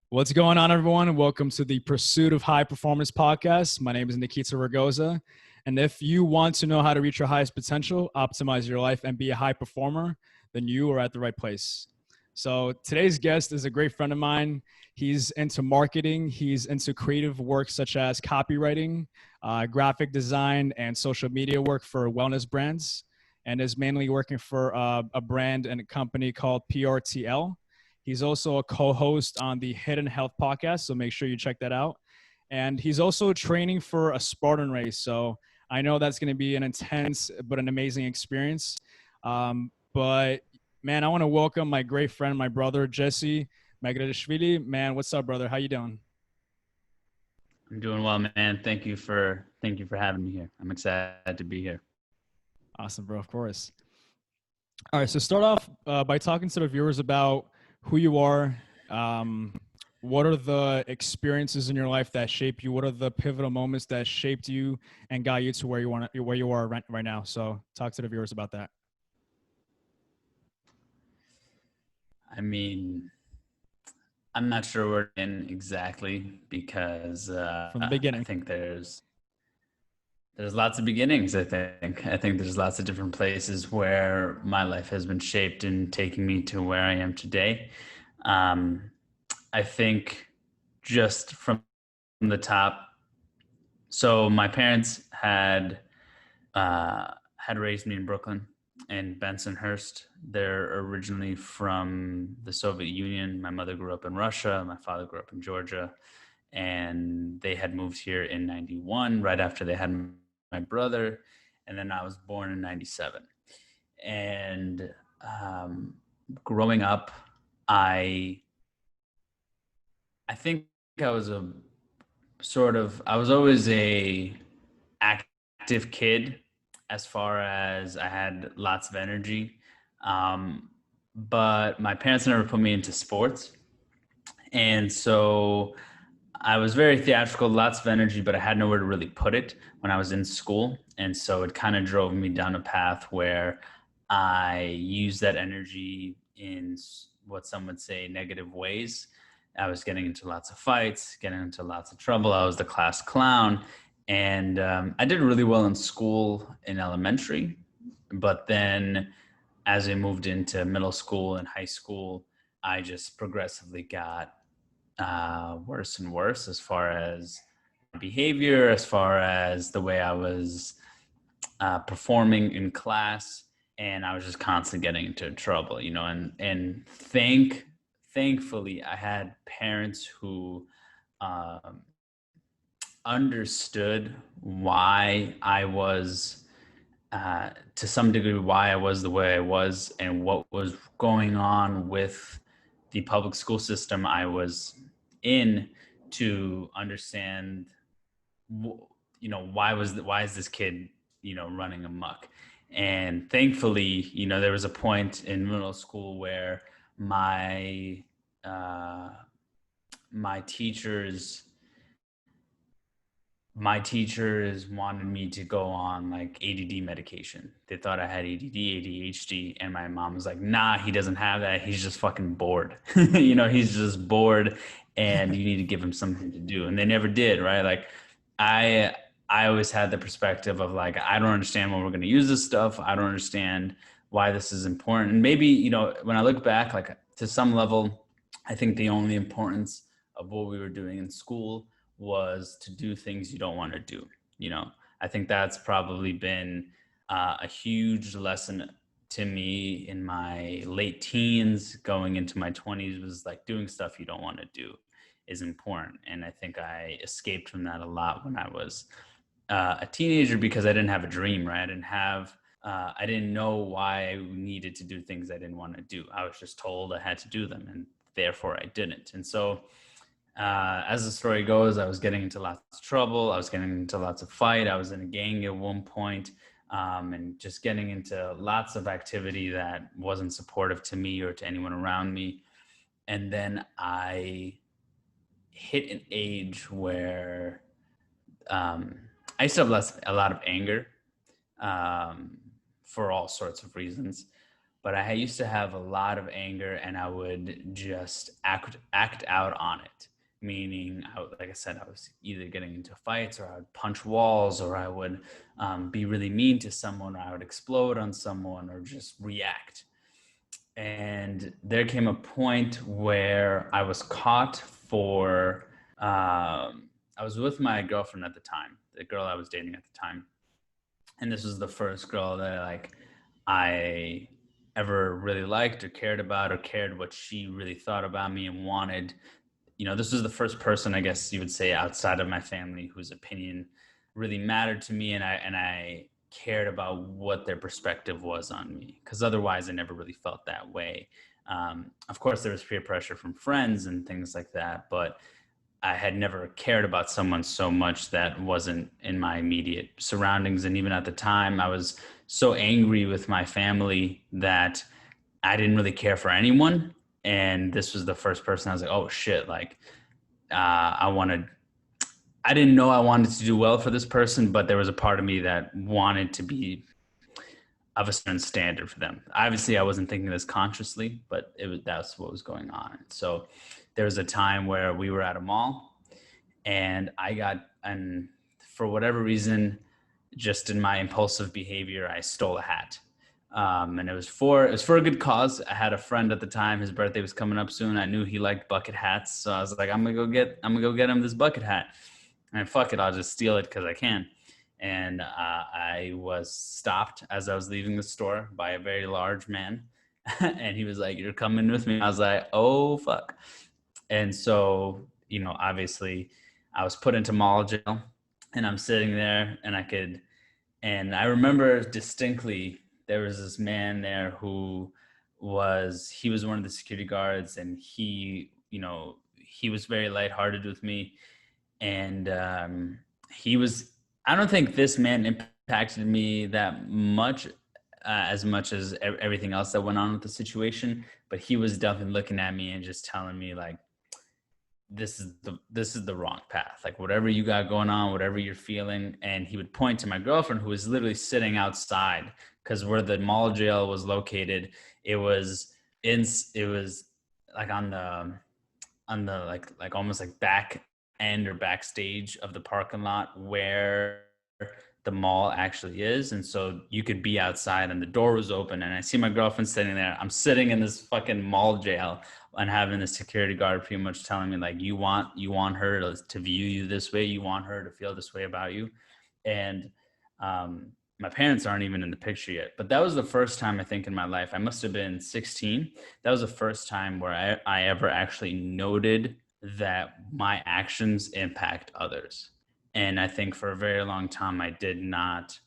What's going on, everyone? Welcome to the Pursuit of High Performance podcast. My name is Nikita Ragoza. And if you want to know how to reach your highest potential, optimize your life, and be a high performer, then you are at the right place. So today's guest is a great friend of mine. He's into marketing. He's into creative work such as copywriting, graphic design, and social media work for wellness brands, and is mainly working for a brand and a company called PRTL. He's also a co-host on the Hidden Health podcast, so make sure you check that out. And he's also training for a Spartan race, so I know that's going to be an intense but an amazing experience. But man, I want to welcome my great friend, my brother Jessie Megrelishvili. Man, what's up, brother? How you doing? I'm doing well, man. Thank you for having me here. I'm excited to be here. Awesome, bro. Of course. All right, so start off by talking to the viewers about who you are. Um, what are the experiences in your life that shape you? What are the pivotal moments that shaped you and got you to where you are right now? So, talk to the viewers about that I mean, I'm not sure where to begin exactly because from the I beginning. think there's lots of beginnings. I think there's lots of different places where my life has been shaped and taking me to where I am today. Um, I think just from the top. So my parents had raised me in Brooklyn and Bensonhurst. They're originally from the Soviet Union. My mother grew up in Russia. My father grew up in Georgia. And they had moved here in 91, right after they had my brother. And then I was born in 97. And growing up, I I think I was a I was always a active kid as far as I had lots of energy. Um, but my parents never put me into sports. And so I was very theatrical, lots of energy, but I had nowhere to really put it when I was in school. And so it kind of drove me down a path where I used that energy in what some would say negative ways. I was getting into lots of fights, getting into lots of trouble. I was the class clown. And I did really well in school in elementary. But then as I moved into middle school and high school, I just progressively got worse and worse as far as behavior, as far as the way I was performing in class, and I was just constantly getting into trouble, and thankfully, I had parents who um, understood why I was. To some degree, why I was the way I was and what was going on with the public school system I was in to understand, why is this kid, running amok? And thankfully, there was a point in middle school where my uh, my teachers my teachers wanted me to go on like ADD medication. They thought I had ADD, ADHD, and my mom was like, "Nah, he doesn't have that. He's just fucking bored. He's just bored, and you need to give him something to do." And they never did, right? Like, I I always had the perspective of like, I don't understand when we're going to use this stuff. I don't understand why this is important. And maybe, when I look back, like to some level, I think the only importance of what we were doing in school was to do things you don't want to do. You know, I think that's probably been a huge lesson to me in my late teens, going into my 20s, was like doing stuff you don't want to do is important. And I think I escaped from that a lot when I was a teenager because I didn't have a dream, right? I didn't know why I needed to do things I didn't want to do. I was just told I had to do them, and therefore I didn't. And so as the story goes, I was getting into lots of trouble. I was getting into lots of fight. I was in a gang at one point, and just getting into lots of activity that wasn't supportive to me or to anyone around me. And then I hit an age where um, I used to have a lot of anger, um, for all sorts of reasons. but I used to have a lot of anger, and I would just act out on it. Meaning, like I said, I was either getting into fights, or I would punch walls, or I would be really mean to someone, or I would explode on someone, or just react. And there came a point where I was caught for, I was with my girlfriend at the time, the girl I was dating at the time. And this was the first girl that I ever really liked or cared about, or cared what she really thought about me and wanted. This was the first person, I guess you would say, outside of my family whose opinion really mattered to me, and I cared about what their perspective was on me, because otherwise I never really felt that way. Of course, there was peer pressure from friends and things like that, but I had never cared about someone so much that wasn't in my immediate surroundings. And even at the time, I was so angry with my family that I didn't really care for anyone. And this was the first person I was like, oh shit, like I didn't know I wanted to do well for this person, but there was a part of me that wanted to be of a certain standard for them. Obviously, I wasn't thinking this consciously, but that's what was going on. So there was a time where we were at a mall, and and for whatever reason, just in my impulsive behavior, I stole a hat. And it was for a good cause. I had a friend at the time, his birthday was coming up soon. I knew he liked bucket hats. So I was like, I'm gonna go get him this bucket hat. And fuck it, I'll just steal it because I can. And I was stopped as I was leaving the store by a very large man. And he was like, you're coming with me. I was like, oh, fuck. And so, obviously I was put into mall jail, and I'm sitting there, and I remember distinctly there was this man there who he was one of the security guards, and he was very lighthearted with me. And I don't think this man impacted me that much, as much as everything else that went on with the situation. But he was definitely looking at me and just telling me, like, this is the wrong path. Like, whatever you got going on, whatever you're feeling. And he would point to my girlfriend, who was literally sitting outside, because where the mall jail was located, it was like on the like almost like back end or backstage of the parking lot where the mall actually is. And so you could be outside, and the door was open, and I see my girlfriend sitting there. I'm sitting in this fucking mall jail, and having the security guard pretty much telling me, like, you want her to view you this way, you want her to feel this way about you. And my parents aren't even in the picture yet, but that was the first time, I think, in my life, I must have been 16. That was the first time where I ever actually noted that my actions impact others. And I think for a very long time, I did not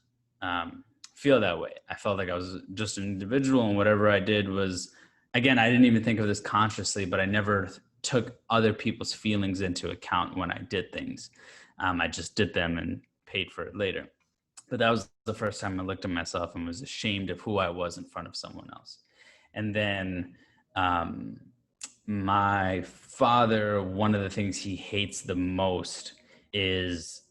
feel that way. I felt like I was just an individual, and whatever I did was, again, I didn't even think of this consciously, but I never took other people's feelings into account when I did things. I just did them and paid for it later. But that was the first time I looked at myself and was ashamed of who I was in front of someone else. And then my father, one of the things he hates the most is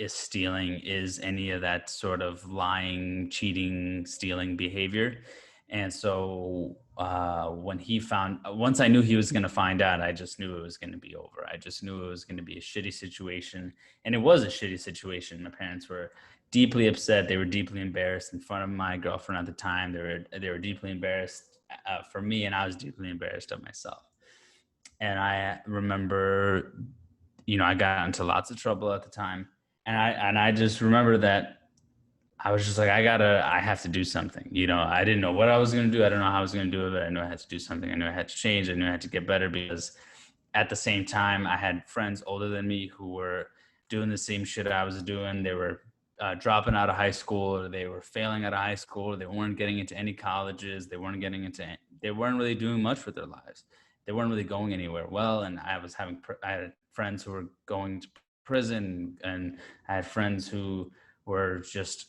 stealing, is any of that sort of lying, cheating, stealing behavior. And so once I knew he was going to find out, I just knew it was going to be over. I just knew it was going to be a shitty situation. And it was a shitty situation. My parents were deeply upset. They were deeply embarrassed in front of my girlfriend at the time. They were deeply embarrassed for me, and I was deeply embarrassed of myself. And I remember, I got into lots of trouble at the time. And I just remember that I was just like, I have to do something. I didn't know what I was going to do. I don't know how I was going to do it, but I knew I had to do something. I knew I had to change. I knew I had to get better, because at the same time, I had friends older than me who were doing the same shit I was doing. They were dropping out of high school, or they were failing out of high school, or they weren't getting into any colleges. They weren't really doing much with their lives. They weren't really going anywhere well. And I had friends who were going to prison, and I had friends who were just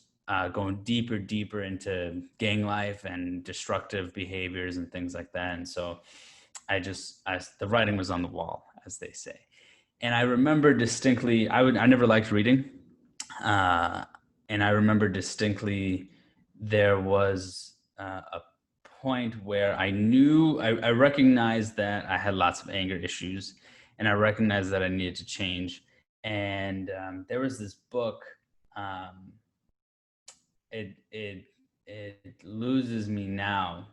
going deeper into gang life and destructive behaviors and things like that. And so the writing was on the wall, as they say. And I remember distinctly, I never liked reading. And I remember distinctly there was point where I recognized that I had lots of anger issues, and I recognized that I needed to change. And there was this book. Um, it loses me now.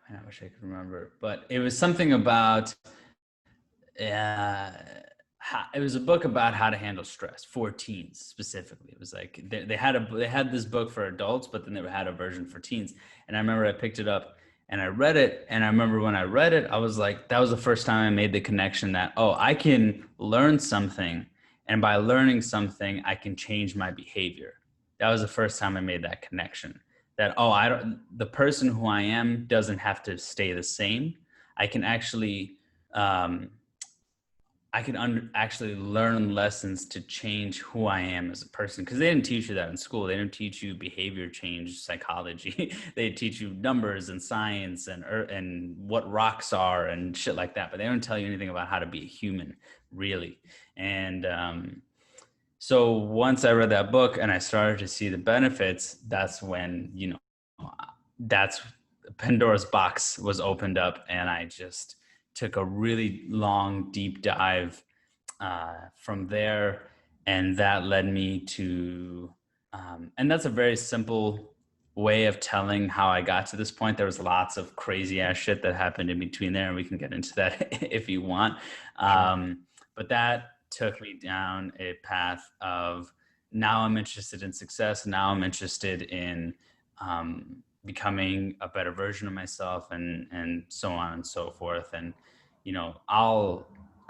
Man, I wish I could remember, but it was something about uh, it was a book about how to handle stress for teens specifically. It was like they had this book for adults, but then they had a version for teens. And I remember I picked it up and I read it. And I remember when I read it, I was like, that was the first time I made the connection that, oh, I can learn something. And by learning something, I can change my behavior. That was the first time I made that connection that, oh, the person who I am doesn't have to stay the same. I can actually, actually learn lessons to change who I am as a person. Because they didn't teach you that in school. They didn't teach you behavior change psychology. They teach you numbers and science and what rocks are and shit like that. But they don't tell you anything about how to be a human, really. And so once I read that book and I started to see the benefits, that's when, that's Pandora's box was opened up, and I just took a really long, deep dive from there. And that led me to, and that's a very simple way of telling how I got to this point. There was lots of crazy ass shit that happened in between there, and we can get into that if you want. But that took me down a path of, now I'm interested in success. Now I'm interested in becoming a better version of myself, and so on and so forth. And,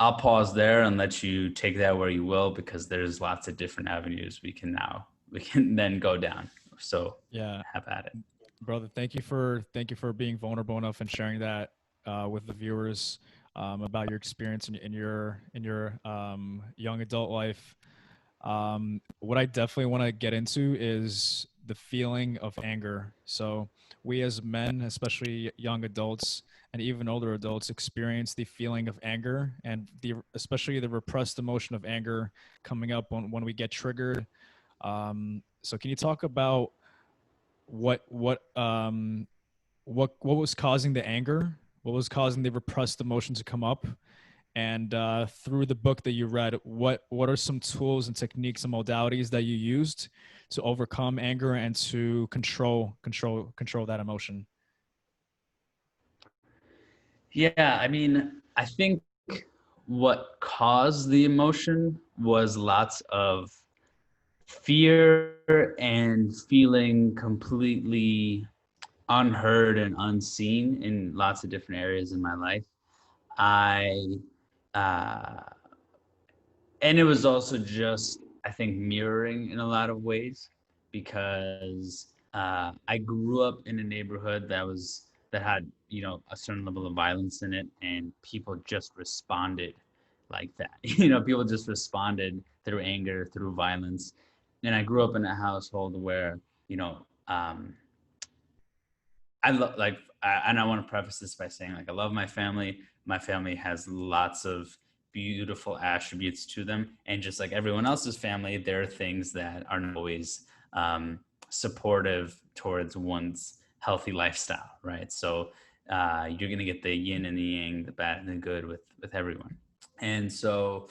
I'll pause there and let you take that where you will, because there's lots of different avenues we can then go down. So Yeah, have at it. brother. Thank you for being vulnerable enough and sharing that with the viewers about your experience in your young adult life. What I definitely want to get into is the feeling of anger. So we as men, especially young adults and even older adults, experience the feeling of anger, and especially the repressed emotion of anger coming up when we get triggered. So can you talk about what what um what was causing the anger? What was causing the repressed emotion to come up? And through the book that you read, what are some tools and techniques and modalities that you used to overcome anger and to control that emotion? Yeah, I mean, I think what caused the emotion was lots of fear and feeling completely unheard and unseen in lots of different areas in my life. I uh, and it was also just, I think, mirroring in a lot of ways, because I grew up in a neighborhood that had, a certain level of violence in it, and people just responded like that. People just responded through anger, through violence. And I grew up in a household where, you know um, I love, and I want to preface this by saying, like, I love my family. My family has lots of beautiful attributes to them, and just like everyone else's family, there are things that are not always supportive towards one's healthy lifestyle, right? So you're gonna get the yin and the yang, the bad and the good with everyone. And so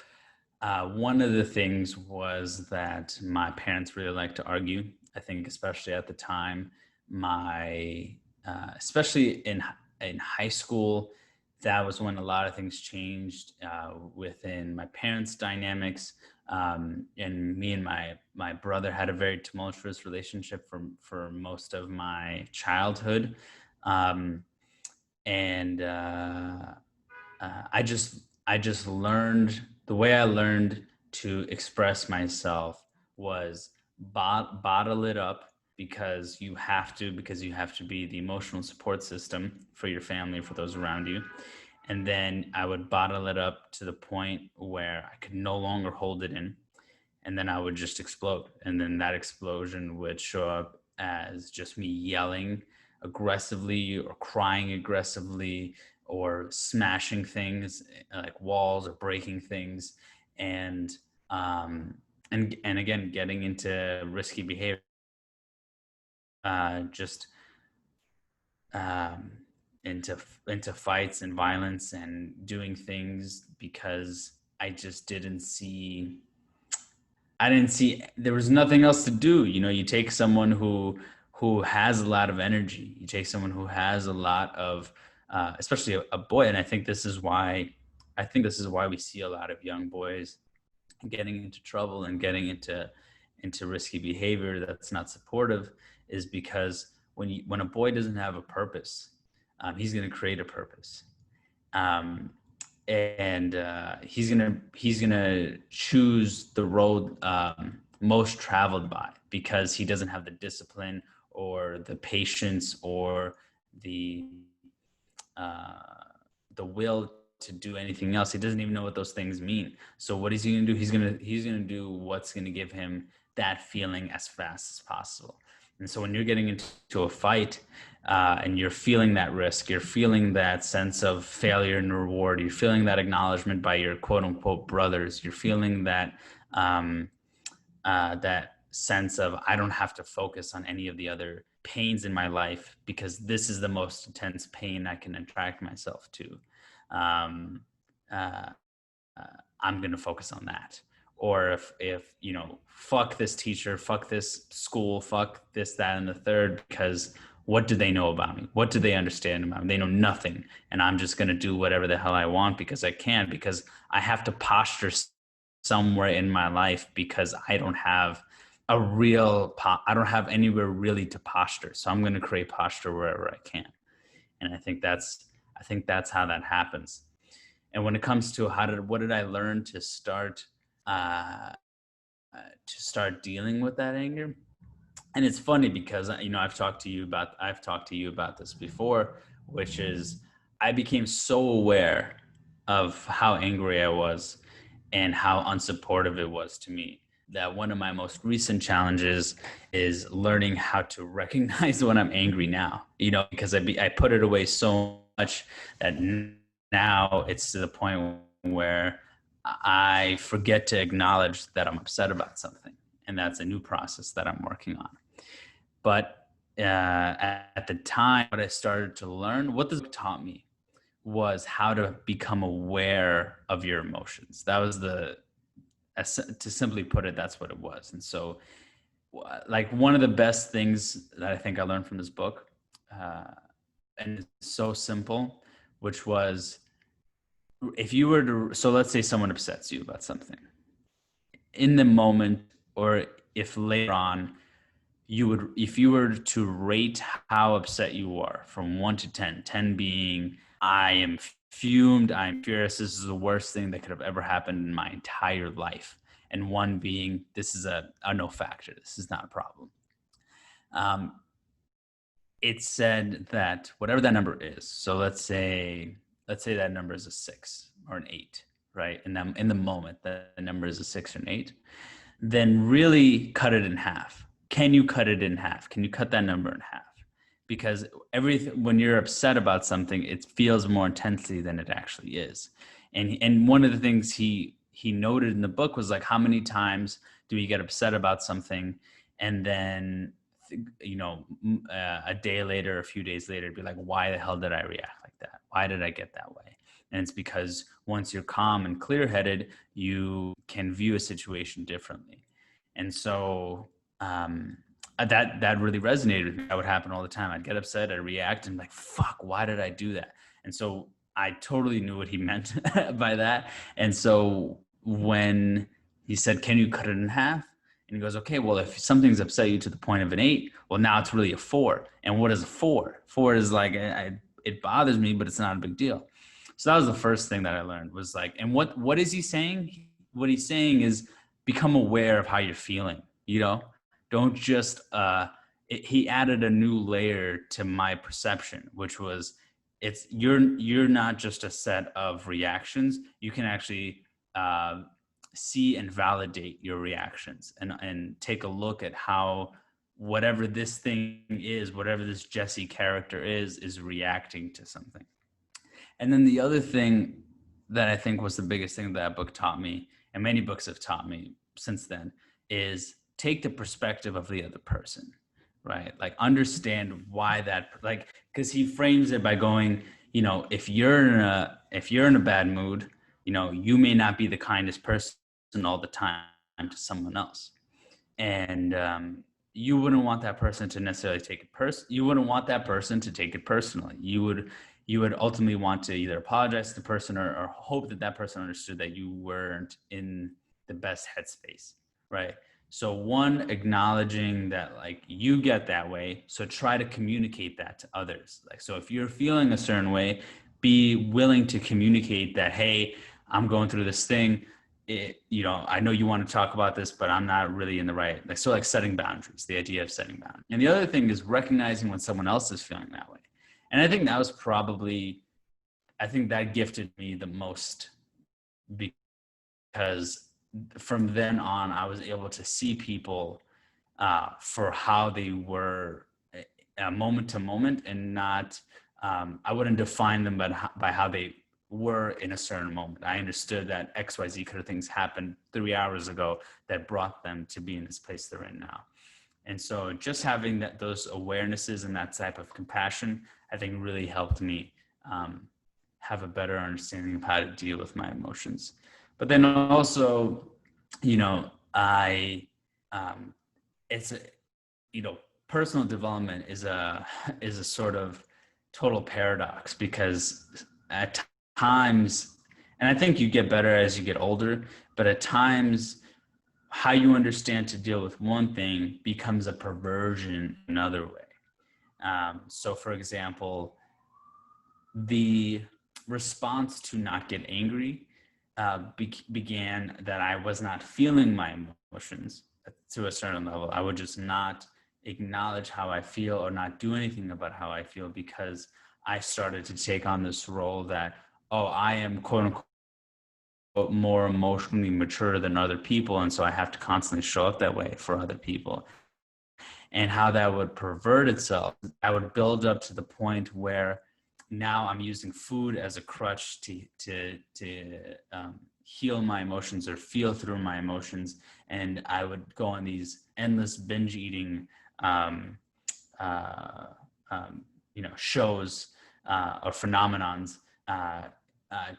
one of the things was that my parents really liked to argue. I think, especially at the time, my especially in high school, that was when a lot of things changed within my parents' dynamics. And me and my brother had a very tumultuous relationship for most of my childhood. Um, and I just learned, the way I learned to express myself was bottle it up, because you have to be the emotional support system for your family, for those around you. And then I would bottle it up to the point where I could no longer hold it in, and then I would just explode. And then that explosion would show up as just me yelling aggressively, or crying aggressively, or smashing things like walls, or breaking things, and um, and again getting into risky behavior. Just um, into fights and violence and doing things because I just didn't see. I didn't see there was nothing else to do. You know, you take someone who has a lot of energy. You take someone who has a lot of, especially a boy, and I think this is why we see a lot of young boys getting into trouble and getting into risky behavior that's not supportive, is because when a boy doesn't have a purpose, he's going to create a purpose. Um, and he's gonna choose the road most traveled by, because he doesn't have the discipline or the patience or the uh, the will to do anything else. He doesn't even know what those things mean. So what is he gonna do? He's gonna do what's gonna give him that feeling as fast as possible. And so when you're getting into a fight, and you're feeling that risk, you're feeling that sense of failure and reward, you're feeling that acknowledgement by your quote unquote brothers, you're feeling that sense of, I don't have to focus on any of the other pains in my life because this is the most intense pain I can attract myself to. Um, uh, I'm going to focus on that. Or if, fuck this teacher, fuck this school, fuck this, that, and the third, because what do they know about me? What do they understand about me? They know nothing. And I'm just going to do whatever the hell I want because I can, because I have to posture somewhere in my life, because I don't have I don't have anywhere really to posture. So I'm going to create posture wherever I can. And I think that's how that happens. And when it comes to what did I learn uh, to start dealing with that anger? And it's funny because I've talked to you about this before, which is I became so aware of how angry I was and how unsupportive it was to me, that one of my most recent challenges is learning how to recognize when I'm angry now, because I put it away so much that now it's to the point where I forget to acknowledge that I'm upset about something. And that's a new process that I'm working on. But at the time, what I started to learn, what this book taught me, was how to become aware of your emotions. That was to simply put it, that's what it was. And so, like, one of the best things that I think I learned from this book, and it's so simple, which was, if you were to, so let's say someone upsets you about something in the moment, or if later on, if you were to rate how upset you are from 1 to 10, 10 being I am fumed, I'm furious, this is the worst thing that could have ever happened in my entire life, and 1 being this is a no factor, this is not a problem. It said that whatever that number is, so let's say that number is a 6 or an 8, right? And then in the moment that the number is a 6 or an 8, then really cut it in half. Can you cut it in half? Can you cut that number in half? Because when you're upset about something, it feels more intensely than it actually is. And one of the things he noted in the book was, like, how many times do we get upset about something, and then a day later, a few days later, be like, why the hell did I react like that? Why did I get that way? And it's because once you're calm and clear-headed, you can view a situation differently. And so that really resonated with me. That would happen all the time. I'd get upset, I'd react, and like, fuck, why did I do that? And so I totally knew what he meant by that. And so when he said, can you cut it in half? And he goes, okay, well, if something's upset you to the point of an 8, well, now it's really a 4. And what is a 4? 4 is like, it bothers me, but it's not a big deal. So that was the first thing that I learned, was like, and what is he saying? What he's saying is, become aware of how you're feeling, don't just, he added a new layer to my perception, which was, you're not just a set of reactions. You can actually, see and validate your reactions, and take a look at how whatever this thing is, whatever this Jessie character is reacting to something. And then the other thing that I think was the biggest thing that book taught me, and many books have taught me since then, is take the perspective of the other person, right? Like, understand why that, like, because he frames it by going, you know, if you're in a bad mood, you know, you may not be the kindest person all the time to someone else, and you wouldn't want that person to necessarily take it you wouldn't want that person to take it personally. You would ultimately want to either apologize to the person, or hope that that person understood that you weren't in the best headspace, right? So one, acknowledging that like you get that way, so try to communicate that to others. Like, so if you're feeling a certain way, be willing to communicate that, hey, I'm going through this thing. You know, I know you want to talk about this, but I'm not really in the right, like, so like setting boundaries, the idea of setting boundaries. And the other thing is recognizing when someone else is feeling that way. And I think that was probably, I think that gifted me the most, because from then on, I was able to see people for how they were moment to moment, and not, I wouldn't define them by how they were in a certain moment. I understood that XYZ kind of things happened 3 hours ago that brought them to be in this place they're in now. And so just having those awarenesses and that type of compassion, I think really helped me have a better understanding of how to deal with my emotions. But then also, you know, it's a, you know, personal development is a sort of total paradox, because at times, and I think you get better as you get older, but at times how you understand to deal with one thing becomes a perversion another way. So for example, the response to not get angry began that I was not feeling my emotions to a certain level. I would just not acknowledge how I feel or not do anything about how I feel, because I started to take on this role that, oh, I am quote unquote more emotionally mature than other people, and so I have to constantly show up that way for other people. And how that would pervert itself, I would build up to the point where now I'm using food as a crutch to heal my emotions or feel through my emotions. And I would go on these endless binge eating shows or phenomenons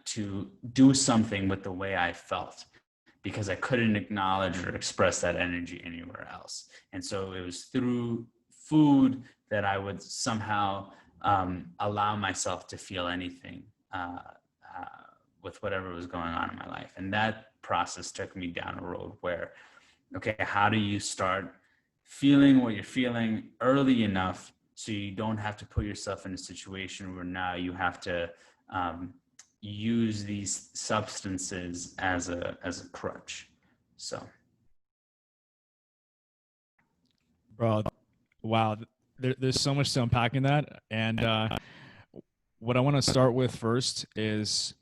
to do something with the way I felt, because I couldn't acknowledge or express that energy anywhere else. And so it was through food that I would somehow allow myself to feel anything with whatever was going on in my life. And that process took me down a road where, okay, how do you start feeling what you're feeling early enough so you don't have to put yourself in a situation where now you have to use these substances as a crutch. So, Bro, wow. There's so much to unpack in that. And what I want to start with first is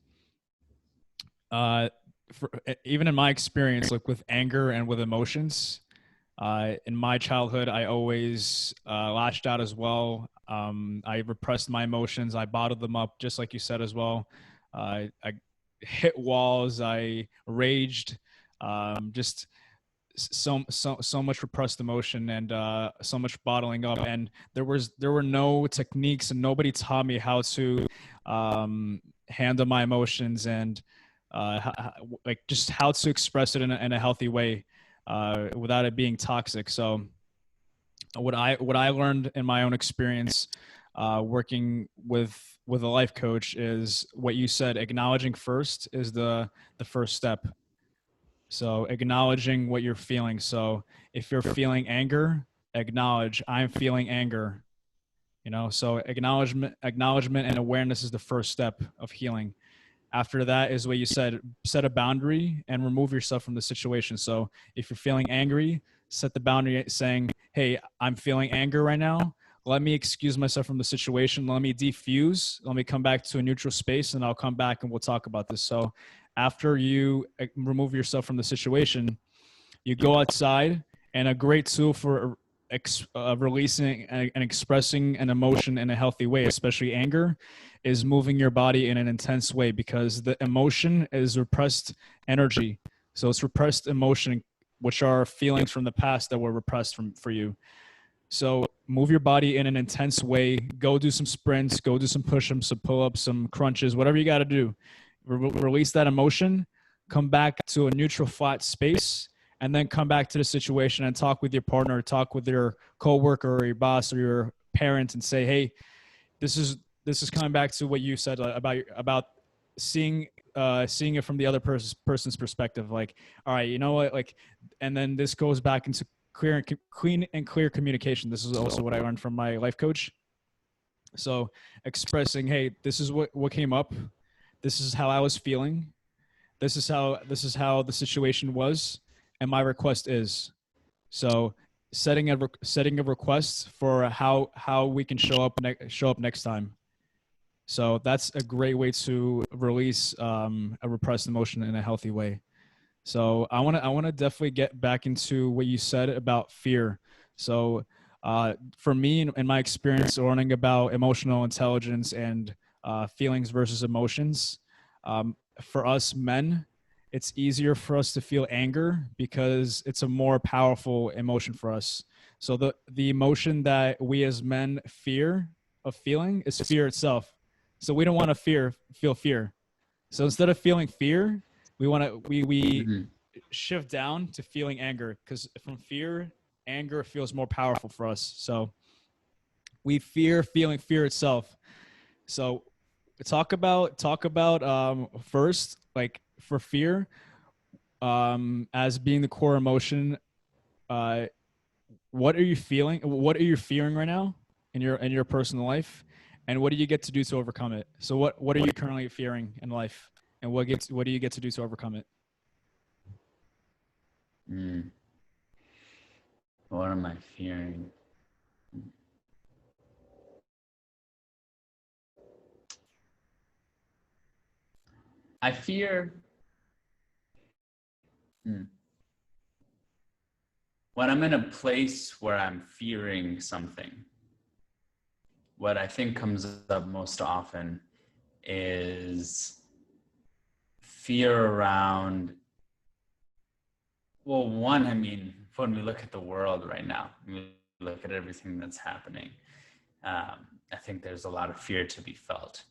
even in my experience, like with anger and with emotions, in my childhood, I always lashed out as well. I repressed my emotions. I bottled them up, just like you said as well. I hit walls. I raged. Just so much repressed emotion, and so much bottling up. And there were no techniques, and nobody taught me how to handle my emotions, and like just how to express it in a healthy way without it being toxic. So what I learned in my own experience working with a life coach is what you said. Acknowledging first is the first step. So acknowledging what you're feeling. So if you're feeling anger, acknowledge I'm feeling anger. You know, so acknowledgement and awareness is the first step of healing. After that is what you said, set a boundary and remove yourself from the situation. So if you're feeling angry, set the boundary saying, hey, I'm feeling anger right now. Let me excuse myself from the situation. Let me defuse. Let me come back to a neutral space, and I'll come back and we'll talk about this. So after you remove yourself from the situation, you go outside, and a great tool for releasing and expressing an emotion in a healthy way, especially anger, is moving your body in an intense way, because the emotion is repressed energy. So it's repressed emotion, which are feelings from the past that were repressed for you. So move your body in an intense way. Go do some sprints, go do some push-ups, some pull-ups, some crunches, whatever you got to do. Release that emotion, come back to a neutral flat space, and then come back to the situation and talk with your partner, talk with your coworker or your boss or your parents and say, hey, this is coming back to what you said about seeing seeing it from the other person's perspective. Like, all right, you know what? Like, and then this goes back into clean and clear communication. This is also what I learned from my life coach. So expressing, hey, this is what came up. This is how I was feeling. This is how the situation was, and my request is. So setting a request for how we can show up next time. So that's a great way to release a repressed emotion in a healthy way. So I want to definitely get back into what you said about fear. So for me, in my experience, learning about emotional intelligence and feelings versus emotions, for us men, it's easier for us to feel anger because it's a more powerful emotion for us. So the emotion that we as men fear of feeling is fear itself. So we don't want to feel fear. So instead of feeling fear, we Mm-hmm. shift down to feeling anger, because from fear, anger feels more powerful for us. So we fear feeling fear itself. So talk about first, like for fear, as being the core emotion. Uh, what are you feeling? What are you fearing right now in your personal life, and what do you get to do to overcome it? So what are you currently fearing in life, and what do you get to do to overcome it? Mm. What am I fearing? I fear mm, when I'm in a place where I'm fearing something. What I think comes up most often is fear around, well, one, I mean, when we look at the world right now, we look at everything that's happening, I think there's a lot of fear to be felt.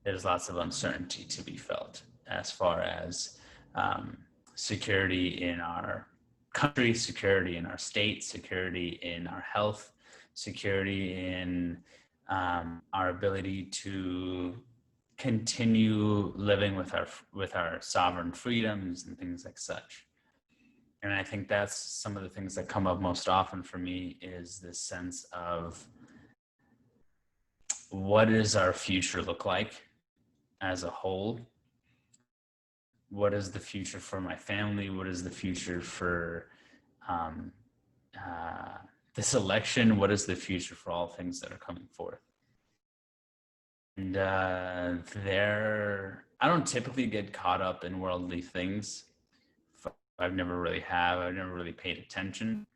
There's lots of uncertainty to be felt as far as um, security in our country, security in our state, security in our health, security in our ability to continue living with our sovereign freedoms and things like such. And I think that's some of the things that come up most often for me is this sense of what does our future look like as a whole? What is the future for my family? What is the future for um, uh, this election? What is the future for all things that are coming forth? And I don't typically get caught up in worldly things. I've never really have. I've never really paid attention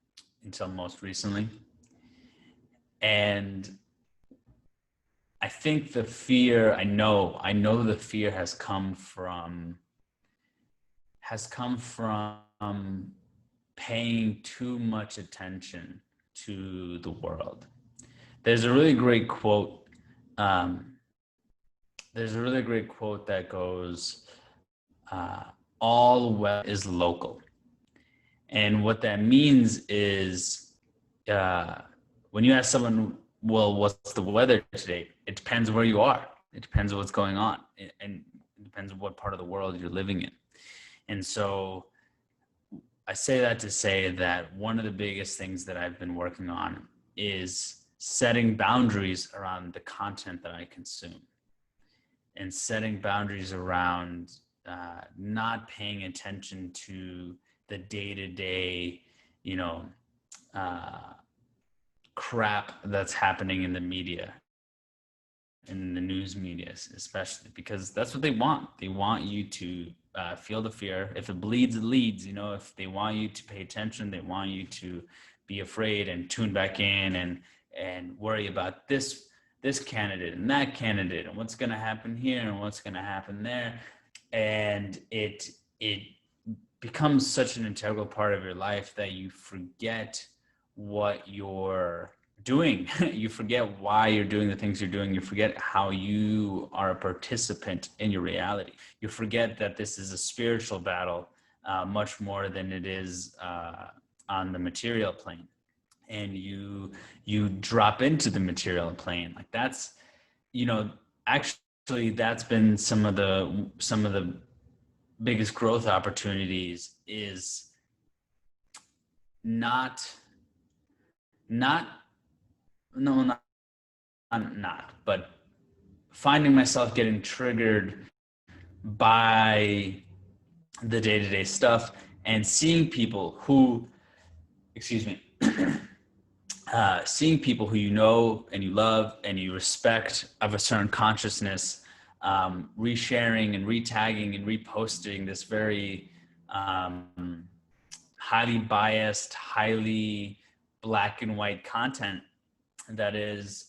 until most recently. And I think the fear, I know the fear has come from paying too much attention to the world. There's a really great quote. Um, there's a really great quote that goes, uh, "All wealth is local," and what that means is, uh, when you ask someone, "Well, what's the weather today?" It depends where you are. It depends what's going on, and it depends on what part of the world you're living in. And so I say that to say that one of the biggest things that I've been working on is setting boundaries around the content that I consume and setting boundaries around not paying attention to the day-to-day, you know, uh, crap that's happening in the media, in the news media, especially because that's what they want. They want you to feel the fear. If it bleeds, it leads. You know, if they want you to pay attention, they want you to be afraid and tune back in and worry about this candidate and that candidate and what's going to happen here and what's going to happen there, and it becomes such an integral part of your life that you forget what your doing. You forget why you're doing the things you're doing. You forget how you are a participant in your reality. You forget that this is a spiritual battle, much more than it is on the material plane. And you drop into the material plane. Like that's, actually that's been some of the biggest growth opportunities is not not no not but finding myself getting triggered by the day-to-day stuff and seeing people who, excuse me, seeing people who you know and you love and you respect of a certain consciousness, resharing and retagging and reposting this very highly biased, highly black and white content that is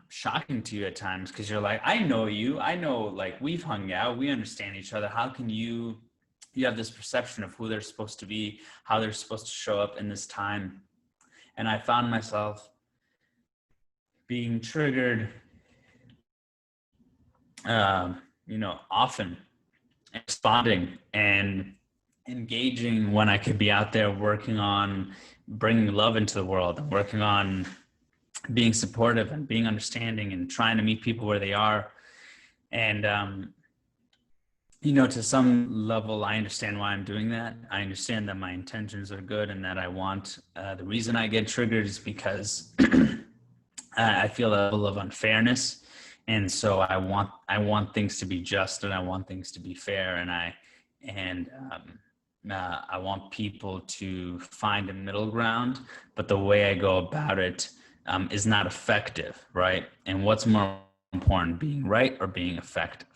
shocking to you at times, because you're like, I know you, I know, like, we've hung out, we understand each other. How can you have this perception of who they're supposed to be, how they're supposed to show up in this time? And I found myself being triggered, often, responding and engaging when I could be out there working on bringing love into the world and working on being supportive and being understanding and trying to meet people where they are. And, to some level, I understand why I'm doing that. I understand that my intentions are good and that I want, the reason I get triggered is because I feel a level of unfairness. And so I want things to be just, and I want things to be fair. And I want people to find a middle ground, but the way I go about it is not effective, right? And what's more important, being right or being effective?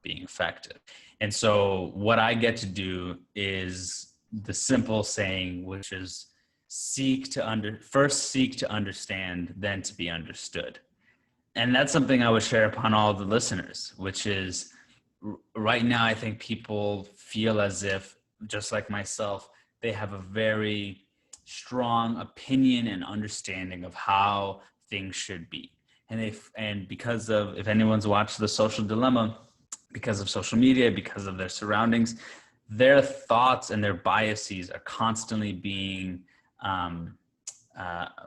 Being effective. And so what I get to do is the simple saying, which is first seek to understand, then to be understood. And that's something I would share upon all the listeners, which is right now, I think people feel as if, just like myself, they have a very strong opinion and understanding of how things should be. And because of, if anyone's watched The Social Dilemma, because of social media, because of their surroundings, their thoughts and their biases are constantly being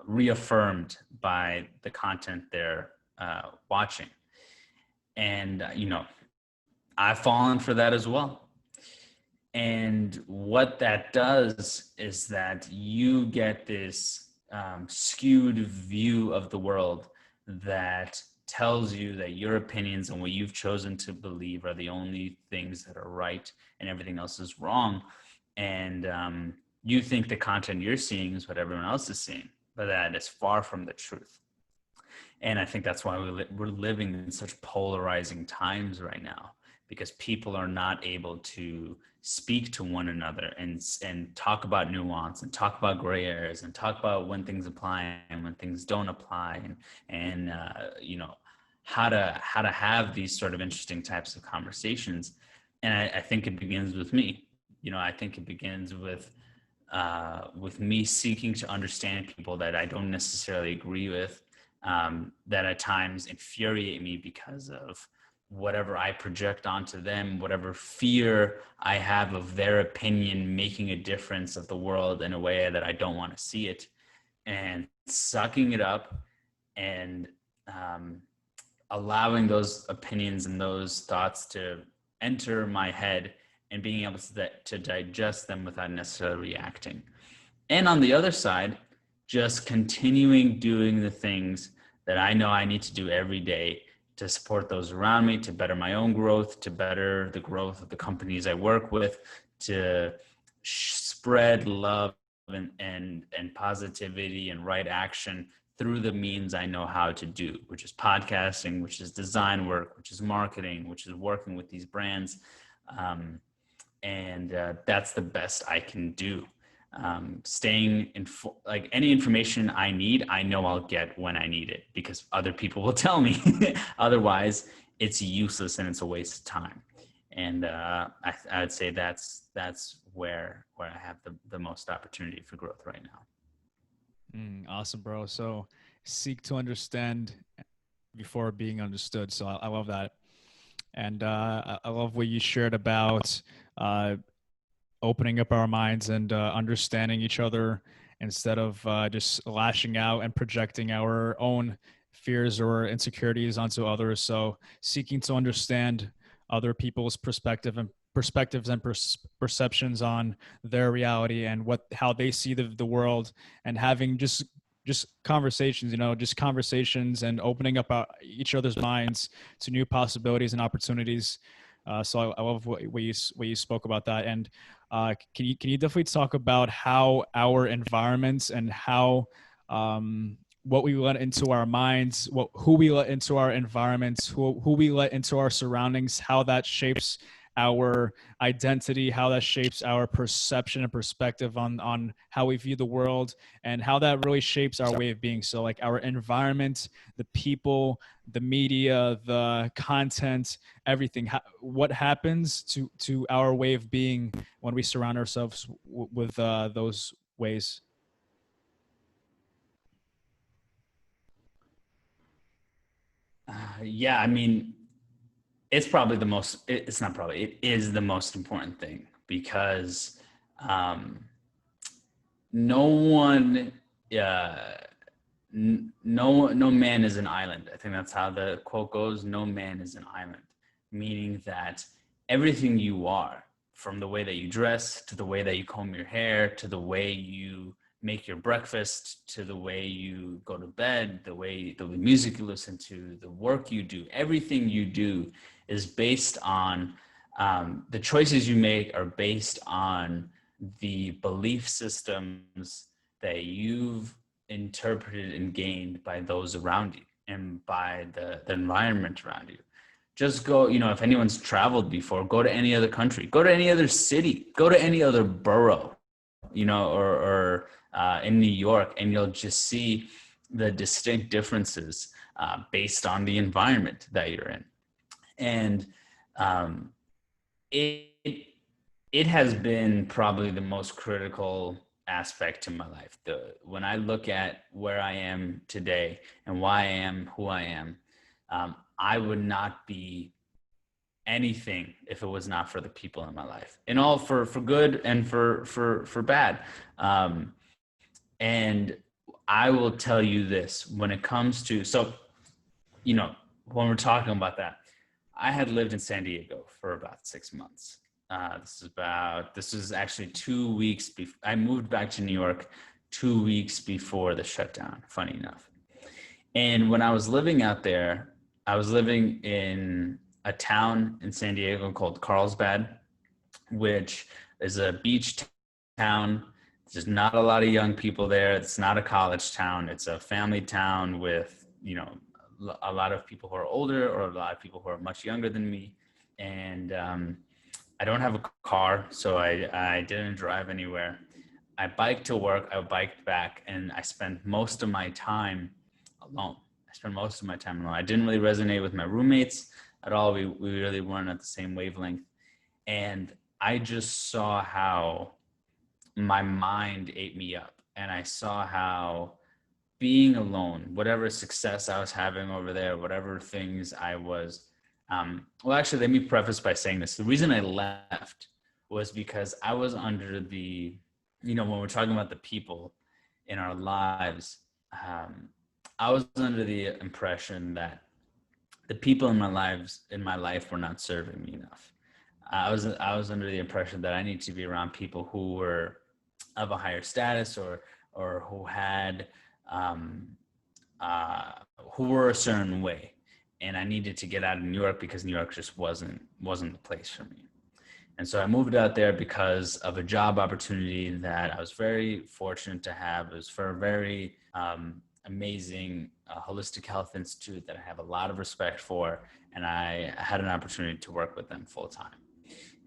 reaffirmed by the content they're watching. And, I've fallen for that as well. And what that does is that you get this skewed view of the world that tells you that your opinions and what you've chosen to believe are the only things that are right and everything else is wrong. And you think the content you're seeing is what everyone else is seeing, but that is far from the truth. And I think that's why we're living in such polarizing times right now, because people are not able to speak to one another and talk about nuance and talk about gray areas and talk about when things apply and when things don't apply, and how to have these sort of interesting types of conversations. And I think it begins with me. I think it begins with me seeking to understand people that I don't necessarily agree with, that at times infuriate me because of whatever I project onto them, whatever fear I have of their opinion making a difference of the world in a way that I don't want to see it, and sucking it up and allowing those opinions and those thoughts to enter my head and being able to digest them without necessarily reacting. And on the other side, just continuing doing the things that I know I need to do every day to support those around me, to better my own growth, to better the growth of the companies I work with, to spread love and positivity and right action through the means I know how to do, which is podcasting, which is design work, which is marketing, which is working with these brands. And that's the best I can do. Staying like any information I need, I know I'll get when I need it, because other people will tell me. Otherwise, it's useless and it's a waste of time. And I'd say that's where I have the most opportunity for growth right now. Awesome, bro. So seek to understand before being understood. So I love that. And I love what you shared about uh, opening up our minds and understanding each other instead of just lashing out and projecting our own fears or insecurities onto others. So seeking to understand other people's perspectives and perceptions on their reality and what how they see the world, and having just conversations, just conversations and opening up each other's minds to new possibilities and opportunities. So I love what you spoke about that. And can you definitely talk about how our environments and how what we let into our minds, who we let into our environments, who we let into our surroundings, how that shapes our identity, how that shapes our perception and perspective on how we view the world, and how that really shapes our way of being. So like our environment, the people, the media, the content, everything. What happens to our way of being when we surround ourselves with those ways? Yeah, I mean, it's probably the most, it's not probably, it is the most important thing because um, no one, uh, no man is an island. I think that's how the quote goes. No man is an island, meaning that everything you are, from the way that you dress to the way that you comb your hair to the way you make your breakfast to the way you go to bed, the music you listen to, the work you do, everything you do is based on the choices you make are based on the belief systems that you've interpreted and gained by those around you and by the environment around you. Just go, if anyone's traveled before, go to any other country, go to any other city, go to any other borough, or in New York, and you'll just see the distinct differences based on the environment that you're in. And um, it it has been probably the most critical aspect to my life. When I look at where I am today and why I am who I am, I would not be anything if it was not for the people in my life, and all for good and for bad. And I will tell you this: when it comes to when we're talking about that, I had lived in San Diego for about 6 months. This is actually 2 weeks before I moved back to New York, 2 weeks before the shutdown, funny enough. And when I was living out there, I was living in a town in San Diego called Carlsbad, which is a beach town. There's not a lot of young people there. It's not a college town. It's a family town with, a lot of people who are older or a lot of people who are much younger than me. And I don't have a car, so I didn't drive anywhere. I biked to work, I biked back, and I spent most of my time alone. I didn't really resonate with my roommates at all. We really weren't at the same wavelength. And I just saw how my mind ate me up. And I saw how being alone, whatever success I was having over there, whatever things I was, well, actually, let me preface by saying this. The reason I left was because I was under when we're talking about the people in our lives, I was under the impression that the people in my life were not serving me enough. I was under the impression that I need to be around people who were of a higher status or who had who were a certain way, and I needed to get out of New York because New York just wasn't the place for me. And so I moved out there because of a job opportunity that I was very fortunate to have. It was for a very amazing holistic health institute that I have a lot of respect for, and I had an opportunity to work with them full time.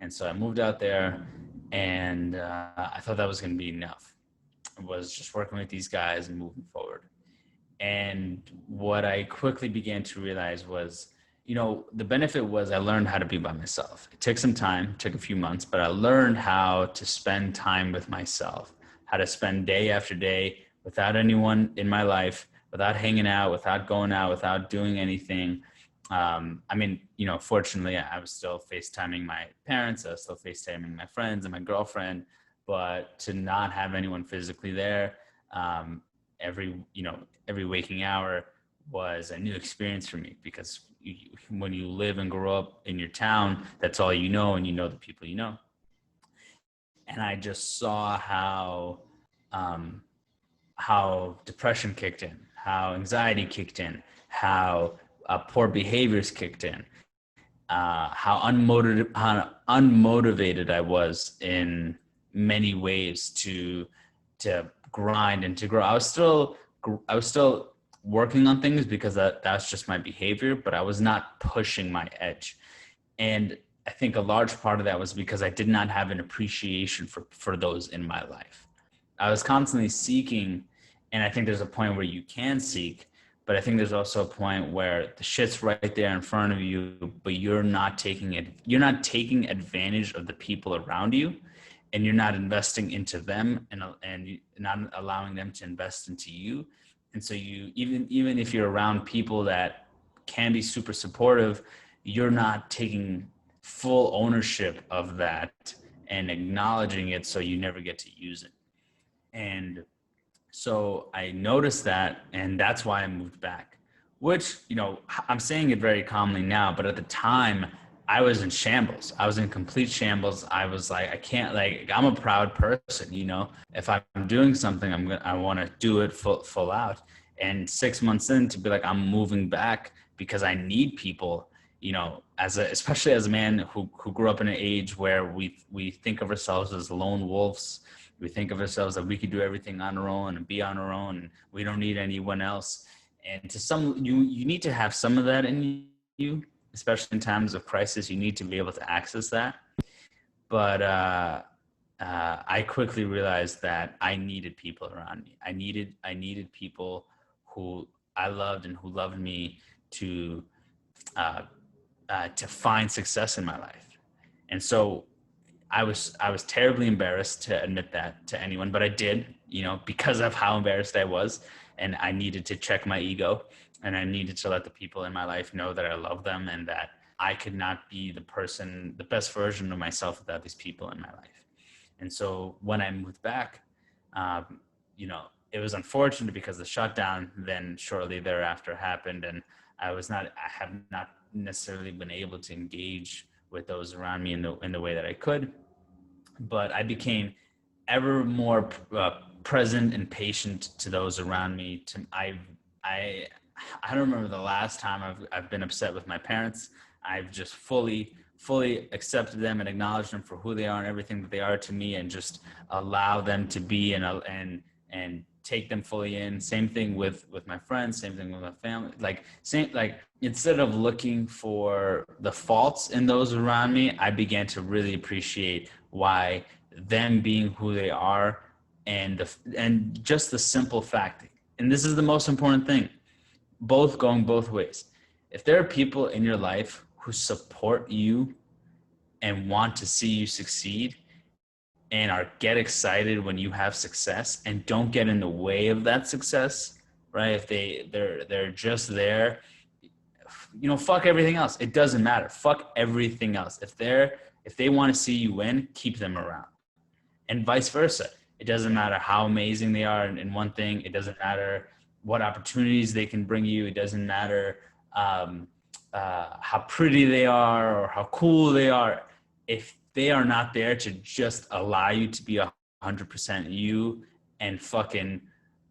And so I moved out there, and I thought that was going to be enough. It was just working with these guys and moving forward. And what I quickly began to realize was, the benefit was I learned how to be by myself. It took some time, took a few months, but I learned how to spend time with myself, how to spend day after day without anyone in my life, without hanging out, without going out, without doing anything. I mean, fortunately, I was still FaceTiming my parents. I was still FaceTiming my friends and my girlfriend, but to not have anyone physically there, every waking hour was a new experience for me, because when you live and grow up in your town, that's all you know, and you know the people you know. And I just saw how depression kicked in, how anxiety kicked in, how poor behaviors kicked in, how unmotivated I was in many ways to grind and to grow. I was still working on things, because that's just my behavior, but I was not pushing my edge. And I think a large part of that was because I did not have an appreciation for those in my life. I was constantly seeking, and I think there's a point where you can seek, but I think there's also a point where the shit's right there in front of you, but you're not taking advantage of the people around you, and you're not investing into them, and not allowing them to invest into you. And so you, even if you're around people that can be super supportive, you're not taking full ownership of that and acknowledging it, so you never get to use it. And so I noticed that, and that's why I moved back, which, I'm saying it very calmly now, but at the time I was in shambles. I was in complete shambles. I was like, I'm a proud person, if I'm doing something, I want to do it full out. And 6 months in, to be like, I'm moving back because I need people, especially as a man who grew up in an age where we think of ourselves as lone wolves. We think of ourselves that we could do everything on our own and be on our own, and we don't need anyone else. And you need to have some of that in you, especially in times of crisis. You need to be able to access that. But I quickly realized that I needed people around me. I needed people who I loved and who loved me to find success in my life. And so I was terribly embarrassed to admit that to anyone, but I did, because of how embarrassed I was, and I needed to check my ego, and I needed to let the people in my life know that I love them, and that I could not be the best version of myself without these people in my life. And so when I moved back, it was unfortunate because the shutdown then shortly thereafter happened, and I have not necessarily been able to engage with those around me in the way that I could. But I became ever more present and patient to those around me. I don't remember the last time I've been upset with my parents. I've just fully accepted them and acknowledged them for who they are and everything that they are to me, and just allow them to be, and take them fully in. Same thing with my friends, same thing with my family. Instead of looking for the faults in those around me, I began to really appreciate why them being who they are, and just the simple fact, and this is the most important thing, going both ways. If there are people in your life who support you and want to see you succeed, and get excited when you have success, and don't get in the way of that success, right? If they're just there, fuck everything else. It doesn't matter. Fuck everything else. If they want to see you win, keep them around, and vice versa. It doesn't matter how amazing they are in one thing. It doesn't matter what opportunities they can bring you. It doesn't matter how pretty they are or how cool they are. If they are not there to just allow you to be 100% you, and fucking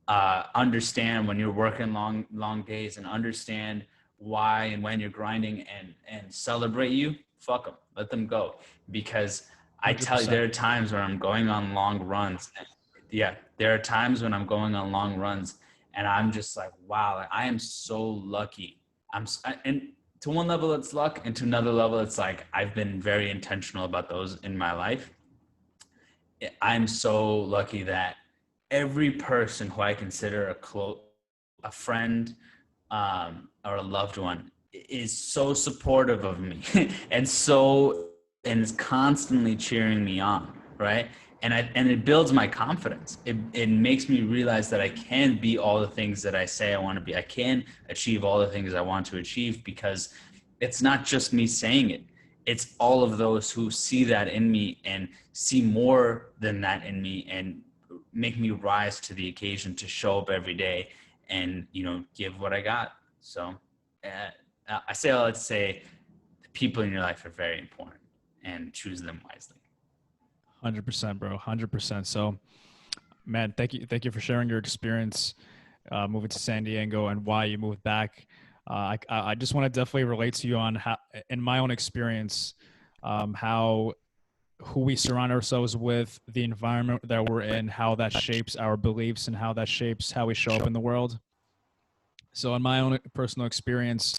understand when you're working long days, and understand why and when you're grinding, and celebrate you, fuck them, let them go. Because I tell you, there are times when I'm going on long runs. There are times when I'm going on long runs, and I'm just like, wow, I am so lucky. And to one level it's luck, and to another level it's like I've been very intentional about those in my life. I'm so lucky that every person who I consider a friend or a loved one is so supportive of me and is constantly cheering me on, right? and it builds my confidence. It makes me realize that I can be all the things that I say I want to be. I can achieve all the things I want to achieve, because it's not just me saying it. It's all of those who see that in me and see more than that in me, and make me rise to the occasion to show up every day and, give what I got. So I say all that to say the people in your life are very important, and choose them wisely. 100%, bro. 100%. So, man, thank you for sharing your experience moving to San Diego and why you moved back. I just want to definitely relate to you on how, in my own experience, how who we surround ourselves with, the environment that we're in, how that shapes our beliefs and how that shapes how we show up in the world. So, in my own personal experience,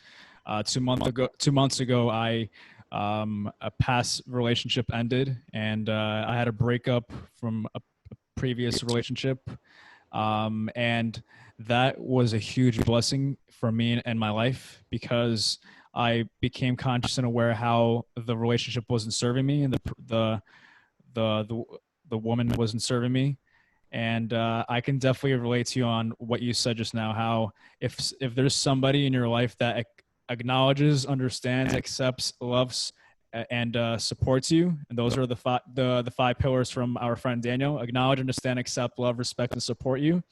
2 months ago, a past relationship ended, and I had a breakup from a previous relationship, and that was a huge blessing for me and my life, because I became conscious and aware how the relationship wasn't serving me, and the the the woman wasn't serving me. And I can definitely relate to you on what you said just now. How if there's somebody in your life that acknowledges, understands, accepts, loves, and supports you, and those are the five pillars from our friend Daniel: acknowledge, understand, accept, love, respect, and support you.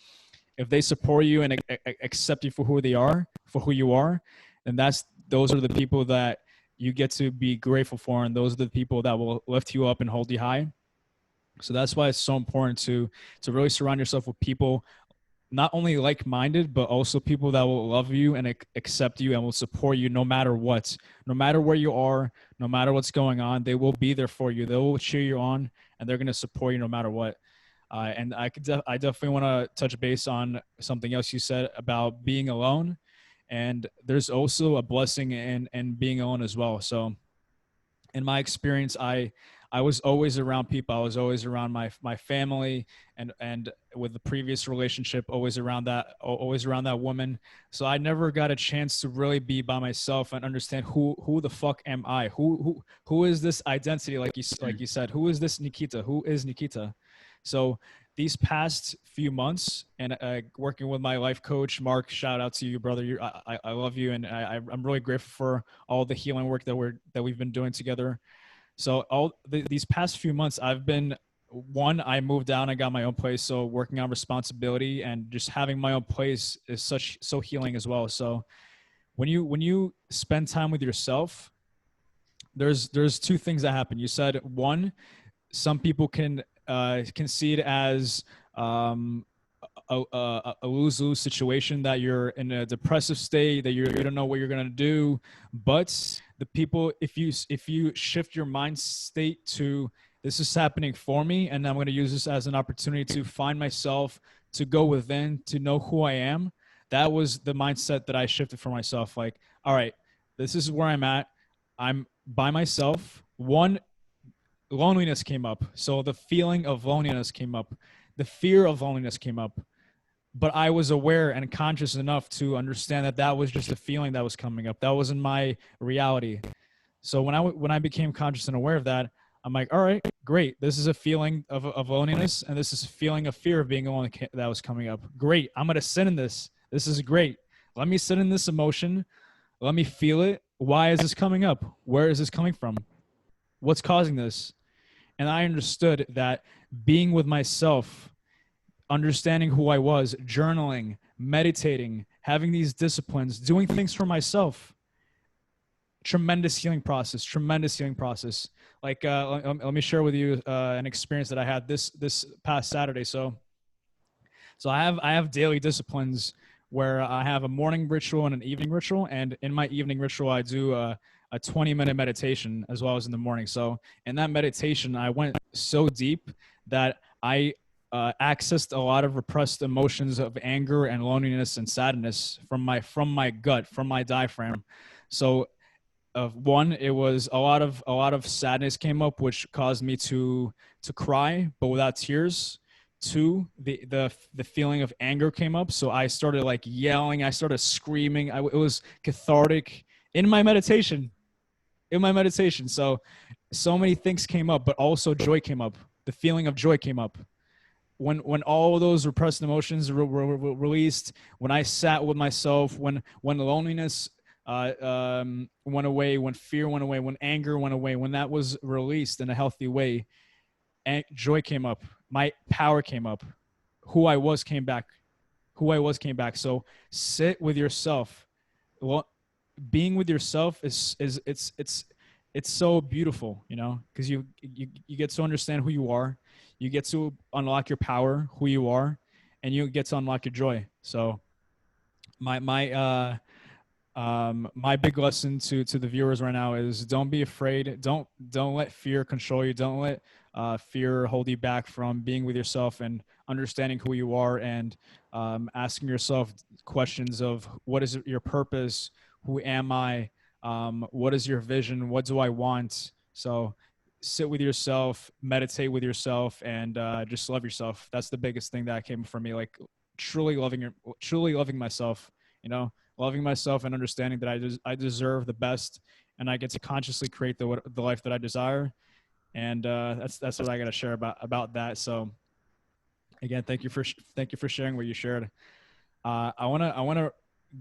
If they support you and accept you for who they are, for who you are, then those are the people that you get to be grateful for, and those are the people that will lift you up and hold you high. So that's why it's so important to really surround yourself with people not only like-minded, but also people that will love you and accept you and will support you no matter what, no matter where you are, no matter what's going on. They will be there for you. They will cheer you on, and they're going to support you no matter what. And I definitely want to touch base on something else you said about being alone. And there's also a blessing in being alone as well. So in my experience, I was always around people. I was always around my family, and with the previous relationship, always around that woman. So I never got a chance to really be by myself and understand who the fuck am I? Who is this identity? Like you said, who is this Nikita? Who is Nikita? So these past few months, and working with my life coach, Mark, shout out to you, brother. I love you, and I'm really grateful for all the healing work that we've been doing together. So these past few months, I moved down. I got my own place. So working on responsibility and just having my own place is so healing as well. So when you spend time with yourself, there's two things that happen. You said one, some people can see it as a lose-lose situation, that you're in a depressive state, that you don't know what you're going to do. But the people, if you shift your mind state to, this is happening for me, and I'm going to use this as an opportunity to find myself, to go within, to know who I am. That was the mindset that I shifted for myself. Like, all right, this is where I'm at. I'm by myself. One, loneliness came up. So the feeling of loneliness came up. The fear of loneliness came up. But I was aware and conscious enough to understand that that was just a feeling that was coming up. That wasn't my reality. So when I became conscious and aware of that, I'm like, all right, great. This is a feeling of loneliness, and this is a feeling of fear of being alone that was coming up. Great. I'm going to sit in this. This is great. Let me sit in this emotion. Let me feel it. Why is this coming up? Where is this coming from? What's causing this? And I understood that being with myself, understanding who I was, journaling, meditating, having these disciplines, doing things for myself, tremendous healing process. Like, let me share with you an experience that I had this past Saturday. So I have daily disciplines where I have a morning ritual and an evening ritual. And in my evening ritual, I do a 20-minute meditation as well as in the morning. So in that meditation, I went so deep that I accessed a lot of repressed emotions of anger and loneliness and sadness from my gut, from my diaphragm. So one, it was a lot of sadness came up, which caused me to cry, but without tears. Two, the feeling of anger came up, so I started like yelling, I started screaming. It was cathartic in my meditation. So many things came up, but also joy came up. the feeling of joy came up. When all those repressed emotions were released, when I sat with myself, when loneliness went away, when fear went away, when anger went away, when that was released in a healthy way, and joy came up, my power came up, who I was came back, So sit with yourself. Well, being with yourself is it's so beautiful, because you get to understand who you are, you get to unlock your power, who you are, and you get to unlock your joy. So my big lesson to the viewers right now is don't be afraid. Don't let fear control you. Don't let fear hold you back from being with yourself and understanding who you are, and asking yourself questions of what is your purpose, who am I, what is your vision, what do I want. So sit with yourself, meditate with yourself, and just love yourself. That's the biggest thing that came from me, like truly loving myself, loving myself and understanding that I deserve the best, and I get to consciously create the life that I desire. And that's what I got to share about that. So again, thank you for sharing what you shared. I wanna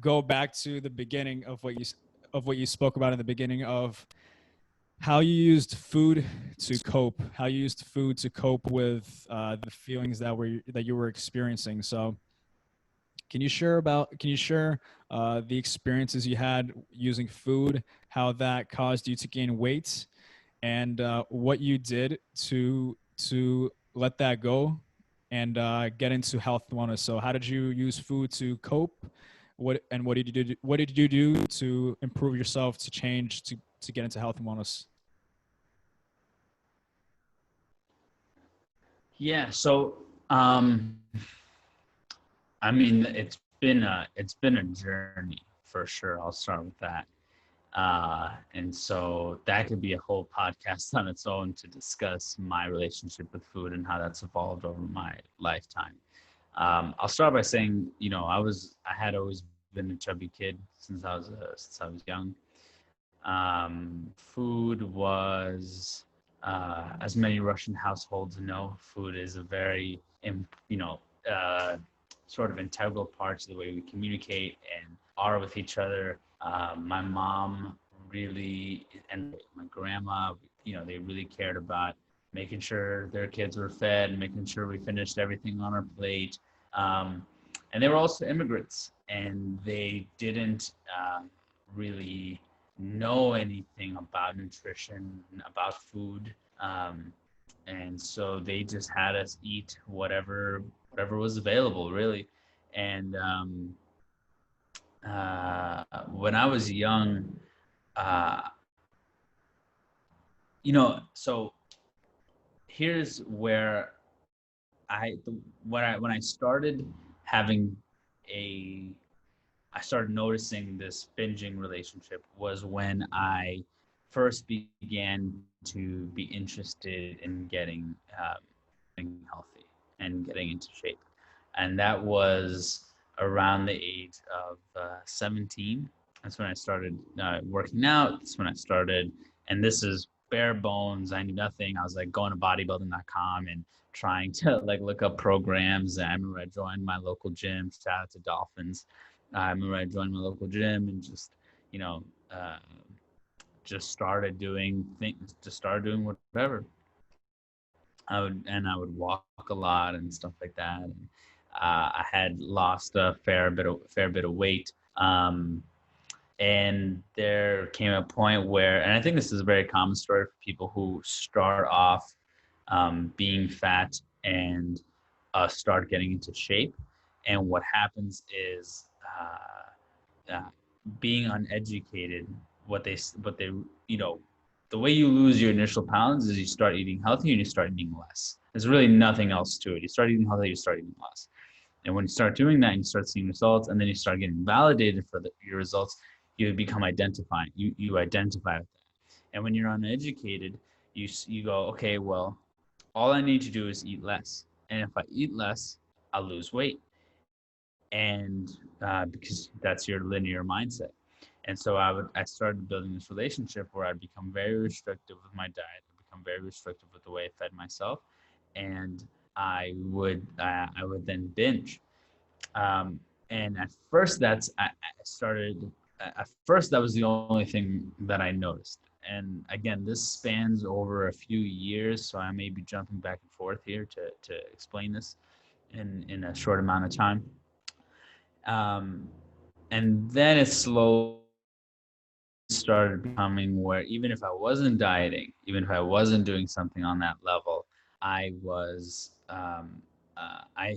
go back to the beginning of what you spoke about in the beginning of how you used food to cope, with the feelings that you were experiencing. So can you share the experiences you had using food, how that caused you to gain weight, and what you did to let that go and get into health and wellness? So how did you use food to cope? What did you do to improve yourself, to change, to get into health and wellness? Yeah. So, um, I mean, it's been a journey for sure. I'll start with that. And so that could be a whole podcast on its own to discuss my relationship with food and how that's evolved over my lifetime. I'll start by saying, I had always been a chubby kid since I was young. Food was, as many Russian households know, food is a very, uh, sort of integral part to the way we communicate and are with each other. My mom really, and my grandma, they really cared about making sure their kids were fed, making sure we finished everything on our plate. Um, and they were also immigrants, and they didn't really know anything about nutrition, about food. And so they just had us eat whatever was available, really. And when I was young, uh, so here's where when I started having a I started noticing this binging relationship was when I first began to be interested in getting healthy and getting into shape. And that was around the age of 17. That's when I started working out. That's when I started, and this is bare bones. I knew nothing. I was like going to bodybuilding.com and trying to like look up programs. I remember I joined my local gym. Shout out to Dolphins. I remember I joined my local gym and you know, uh, just started doing things, just started doing whatever. I would walk a lot and stuff like that. And I had lost a fair bit of weight. And there came a point where, and I think this is a very common story for people who start off being fat and start getting into shape. And what happens is being uneducated, what they the way you lose your initial pounds is you start eating healthy and you start eating less. There's really nothing else to it. You start eating healthy, you start eating less. And when you start doing that and you start seeing results, and then you start getting validated for your results, you become identifying. You identify with that. And when you're uneducated, you go, okay, well, all I need to do is eat less. And if I eat less, I'll lose weight. And because that's your linear mindset. And so I started building this relationship where I'd become very restrictive with my diet. I'd become very restrictive with the way I fed myself. and I would then binge. Um, and at first, I started. At first, that was the only thing that I noticed. And again, this spans over a few years, so I may be jumping back and forth here to explain this in a short amount of time. Um, and then it slowly started becoming where even if I wasn't dieting, even if I wasn't doing something on that level, I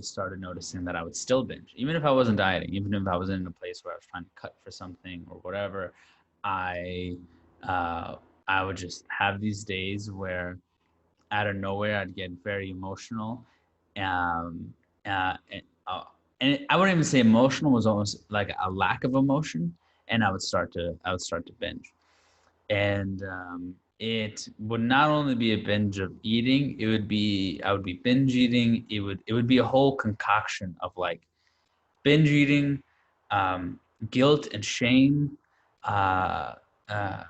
started noticing that I would still binge, even if I wasn't dieting, even if I was in a place where I was trying to cut for something or whatever. I uh, I would just have these days where out of nowhere I'd get very emotional, um, and, I wouldn't even say emotional, was almost like a lack of emotion, and I would start to binge. And it would not only be a binge of eating, I would be binge eating. It would be a whole concoction of like binge eating, um, guilt and shame, uh, uh,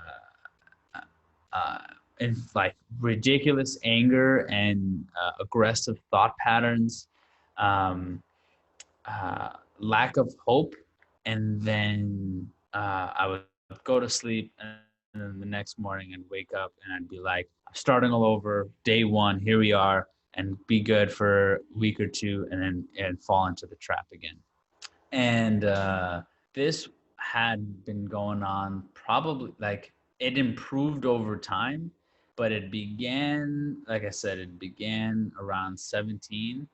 uh, and like ridiculous anger and aggressive thought patterns, um, lack of hope, and then I would go to sleep, and then the next morning I'd wake up and I'd be like, I'm starting all over, day one, here we are, and be good for a week or two, and then and fall into the trap again. And this had been going on probably like it improved over time, but it began, like I said, it began around 17.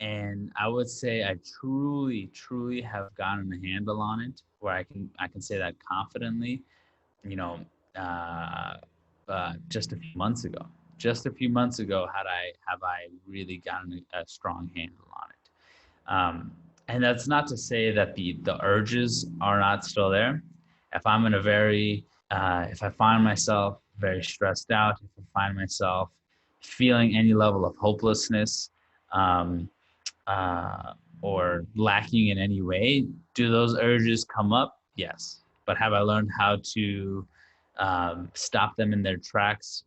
And I would say I truly have gotten a handle on it where I can say that confidently, you know, uh, just a few months ago. Just a few months ago, have I really gotten a strong handle on it. And that's not to say that the urges are not still there. If I'm in a very if I find myself very stressed out, if I find myself feeling any level of hopelessness, um, uh, or lacking in any way, do those urges come up? Yes. But have I learned how to stop them in their tracks,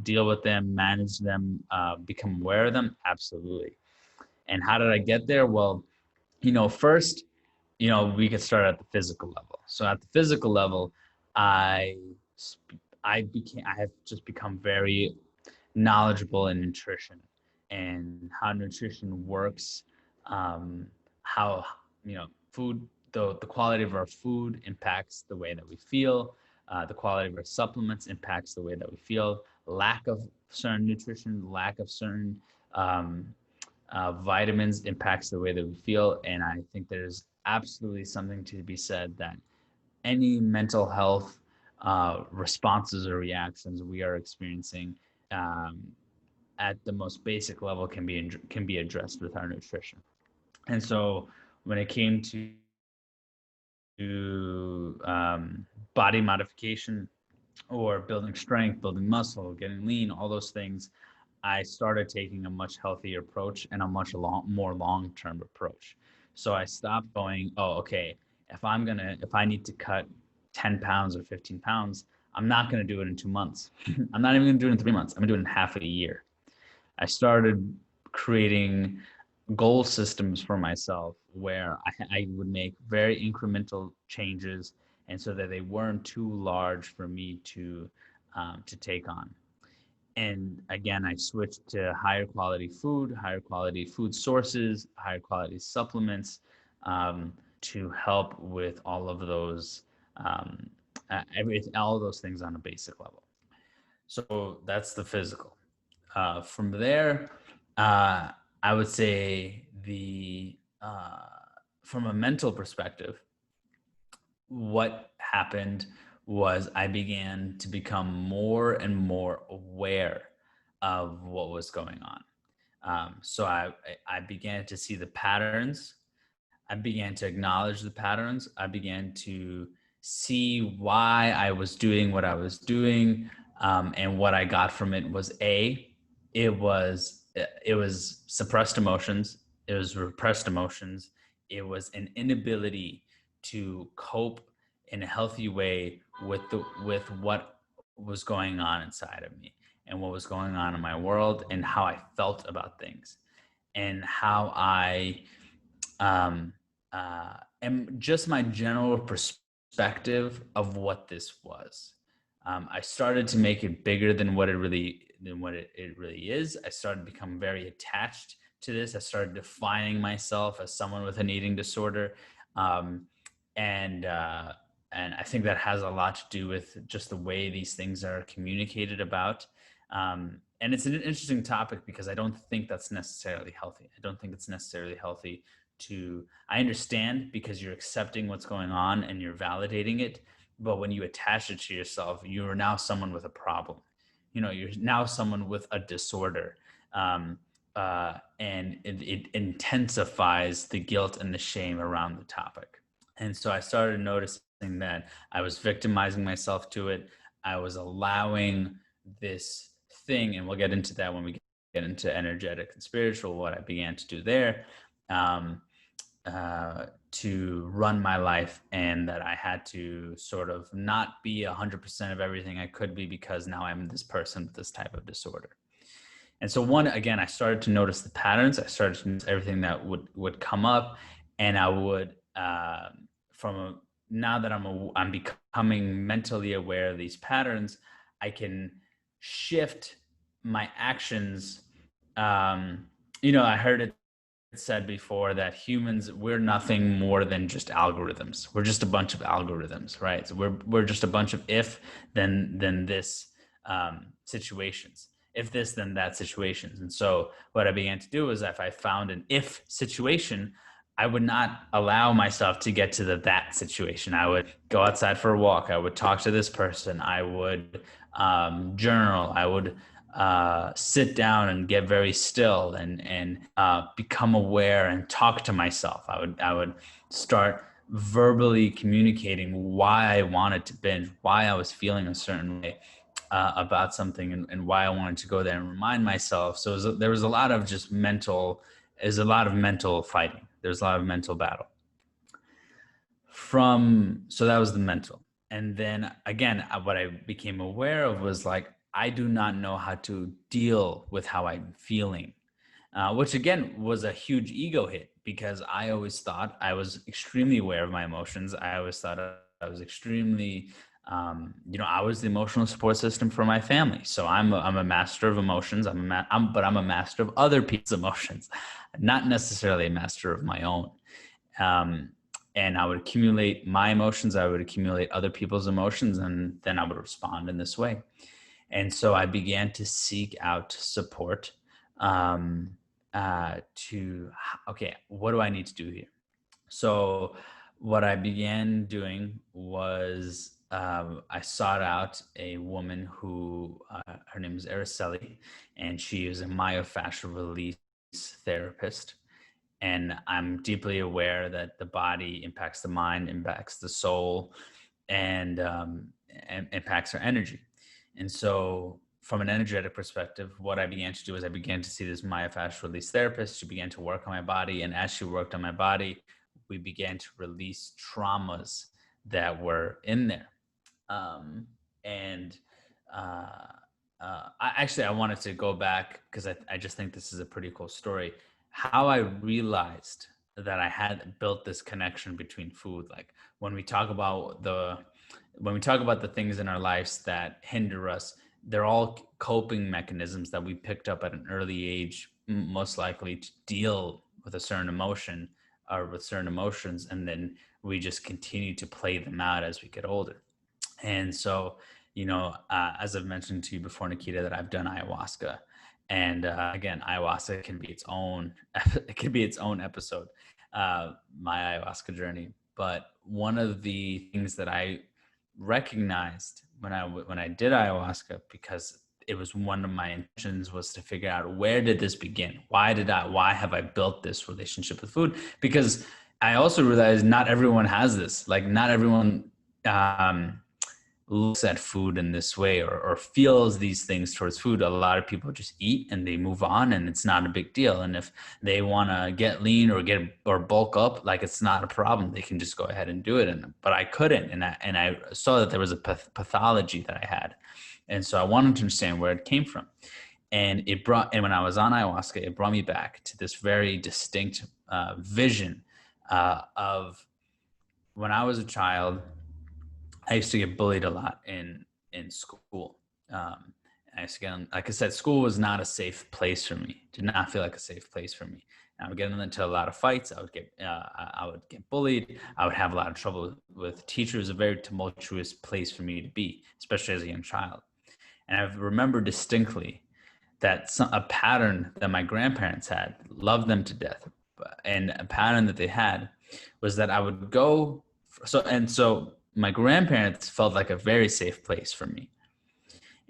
deal with them, manage them, become aware of them? Absolutely. And how did I get there? Well, first, we could start at the physical level. So at the physical level, I I have just become very knowledgeable in nutrition and how nutrition works, um, how food, the quality of our food impacts the way that we feel. The quality of our supplements impacts the way that we feel. Lack of certain nutrition, lack of certain um, vitamins impacts the way that we feel. And I think there's absolutely something to be said that any mental health responses or reactions we are experiencing, um, at the most basic level, can be addressed with our nutrition. And so when it came to body modification or building strength, building muscle, getting lean, all those things, I started taking a much healthier approach and a much more long-term approach. So I stopped going, oh, okay, if I need to cut 10 pounds or 15 pounds, I'm not going to do it in 2 months. I'm not even going to do it in 3 months. I'm going to do it in half a year. I started creating goal systems for myself where I would make very incremental changes, and so that they weren't too large for me to take on. And again, I switched to higher quality food sources, higher quality supplements, to help with all of those, all of those things on a basic level. So that's the physical. From there, uh, I would say from a mental perspective, what happened was I began to become more and more aware of what was going on. So I began to see the patterns. I began to acknowledge the patterns. I began to see why I was doing what I was doing, and what I got from it was it was suppressed emotions, it was repressed emotions, it was an inability to cope in a healthy way with what was going on inside of me. and what was going on in my world and how I felt about things and how I and just my general perspective of what this was. I started to make it bigger than what it really is. I started to become very attached to this. I started defining myself as someone with an eating disorder, um, and and I think that has a lot to do with just the way these things are communicated about. And it's an interesting topic because I don't think that's necessarily healthy. I don't think it's necessarily healthy I understand because you're accepting what's going on and you're validating it. But when you attach it to yourself, you are now someone with a problem. You're now someone with a disorder. And it intensifies the guilt and the shame around the topic. And so I started noticing that I was victimizing myself to it. I was allowing this thing, and we'll get into that when we get into energetic and spiritual, what I began to do there, to run my life, and that I had to sort of not be 100% of everything I could be because now I'm this person with this type of disorder. And so again, I started to notice the patterns. I started to notice everything that would come up, and I would, now that I'm becoming mentally aware of these patterns, I can shift my actions. I heard it said before that humans, we're nothing more than just algorithms. We're just a bunch of algorithms, right? So we're just a bunch of if then this situations, if this then that situations. And so what I began to do is, if I found an if situation, I would not allow myself to get to that situation. I would go outside for a walk. I would talk to this person. I would journal. I would sit down and get very still and become aware and talk to myself. I would start verbally communicating why I wanted to binge, why I was feeling a certain way about something, and why I wanted to go there and remind myself. So there was a lot of just mental fighting. There's a lot of mental battle. So that was the mental. And then again, what I became aware of was like, I do not know how to deal with how I'm feeling, which again was a huge ego hit, because I always thought I was extremely aware of my emotions. I always thought I was extremely, I was the emotional support system for my family. So I'm a master of emotions. But I'm a master of other people's emotions, not necessarily a master of my own. And I would accumulate my emotions. I would accumulate other people's emotions, and then I would respond in this way. And so I began to seek out support okay, what do I need to do here? So what I began doing was I sought out a woman who, her name is Araceli, and she is a myofascial release therapist. And I'm deeply aware that the body impacts the mind, impacts the soul, and impacts our energy. And so from an energetic perspective, what I began to do is I began to see this myofascial release therapist. She began to work on my body. And as she worked on my body, we began to release traumas that were in there. I wanted to go back because I just think this is a pretty cool story. How I realized that I had built this connection between food. Like when we talk about the things in our lives that hinder us, they're all coping mechanisms that we picked up at an early age, most likely to deal with a certain emotion or with certain emotions. And then we just continue to play them out as we get older. And so, as I've mentioned to you before, Nikita, that I've done ayahuasca. And again, ayahuasca can be its own episode, my ayahuasca journey. But one of the things that I recognized when I did ayahuasca, because it was one of my intentions, was to figure out, where did this begin? Why have I built this relationship with food? Because I also realized not everyone has this. Like not everyone looks at food in this way or feels these things towards food. A lot of people just eat and they move on, and it's not a big deal. And if they want to get lean or bulk up, like, it's not a problem. They can just go ahead and do it. But I couldn't, and I saw that there was a pathology that I had, and so I wanted to understand where it came from. And when I was on ayahuasca, it brought me back to this very distinct vision of when I was a child. I used to get bullied a lot in school. I used to get, like I said, school was not a safe place for me. Did not feel like a safe place for me. I would get into a lot of fights. I would get bullied. I would have a lot of trouble with teachers. A very tumultuous place for me to be, especially as a young child. And I remember distinctly that a pattern that my grandparents had, loved them to death, and a pattern that they had was that I would go. So my grandparents felt like a very safe place for me,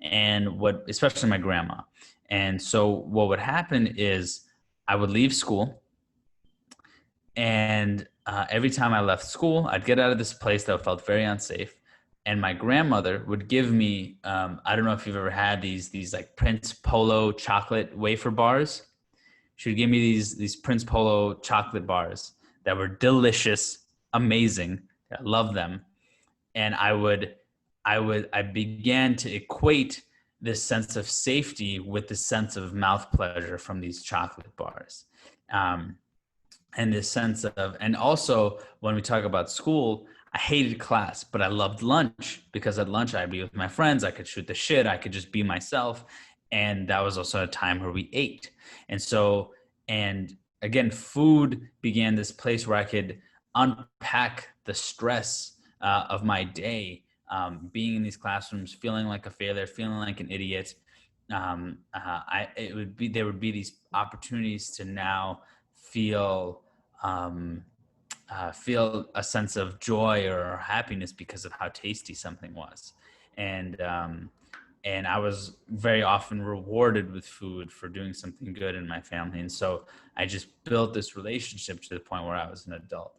and especially my grandma. And so what would happen is I would leave school, and every time I left school, I'd get out of this place that felt very unsafe. And my grandmother would give me, I don't know if you've ever had these like Prince Polo chocolate wafer bars. She would give me these Prince Polo chocolate bars that were delicious, amazing. I love them. And I began to equate this sense of safety with the sense of mouth pleasure from these chocolate bars. And this sense of, and also when we talk about school, I hated class, but I loved lunch, because at lunch I'd be with my friends. I could shoot the shit. I could just be myself. And that was also a time where we ate. And so, and again, food began this place where I could unpack the stress of my day, being in these classrooms, feeling like a failure, feeling like an idiot. There would be these opportunities to now feel a sense of joy or happiness because of how tasty something was. And I was very often rewarded with food for doing something good in my family. And so I just built this relationship to the point where I was an adult.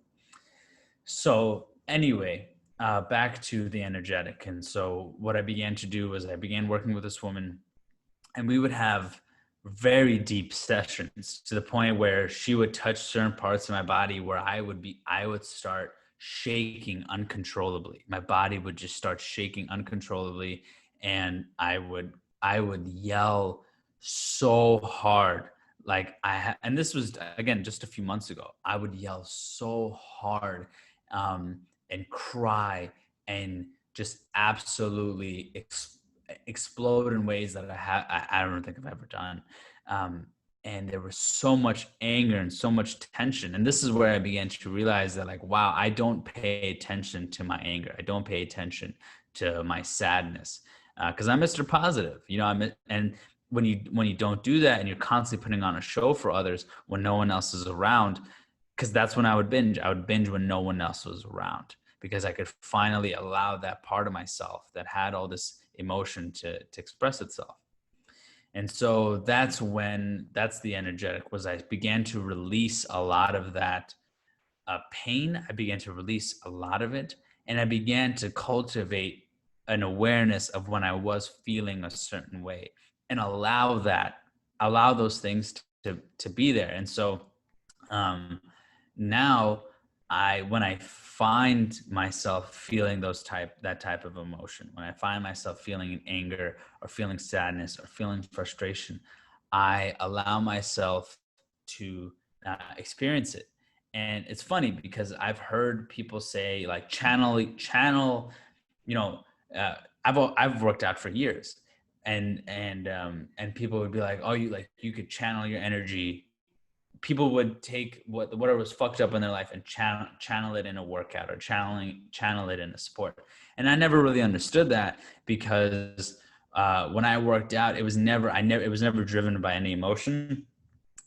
So anyway, back to the energetic. And so what I began to do was I began working with this woman, and we would have very deep sessions to the point where she would touch certain parts of my body where I would start shaking uncontrollably. My body would just start shaking uncontrollably. And I would yell so hard. And this was, again, just a few months ago. I would yell so hard and cry and just absolutely explode in ways that I don't think I've ever done. And there was so much anger and so much tension. And this is where I began to realize that, like, wow, I don't pay attention to my anger. I don't pay attention to my sadness, because I'm Mr. Positive, and when you don't do that, and you're constantly putting on a show for others when no one else is around, because that's when I would binge when no one else was around, because I could finally allow that part of myself that had all this emotion to express itself. And so that's the energetic, was I began to release a lot of that pain. I began to release a lot of it. And I began to cultivate an awareness of when I was feeling a certain way, and allow those things to be there. And so now when I find myself feeling that type of emotion, when I find myself feeling anger or feeling sadness or feeling frustration, I allow myself to experience it. And it's funny because I've heard people say, like, channel, I've worked out for years, and people would be like, oh, you could channel your energy. People would take whatever was fucked up in their life and channel it in a workout, or channel it in a sport. And I never really understood that, because when I worked out, it was never driven by any emotion,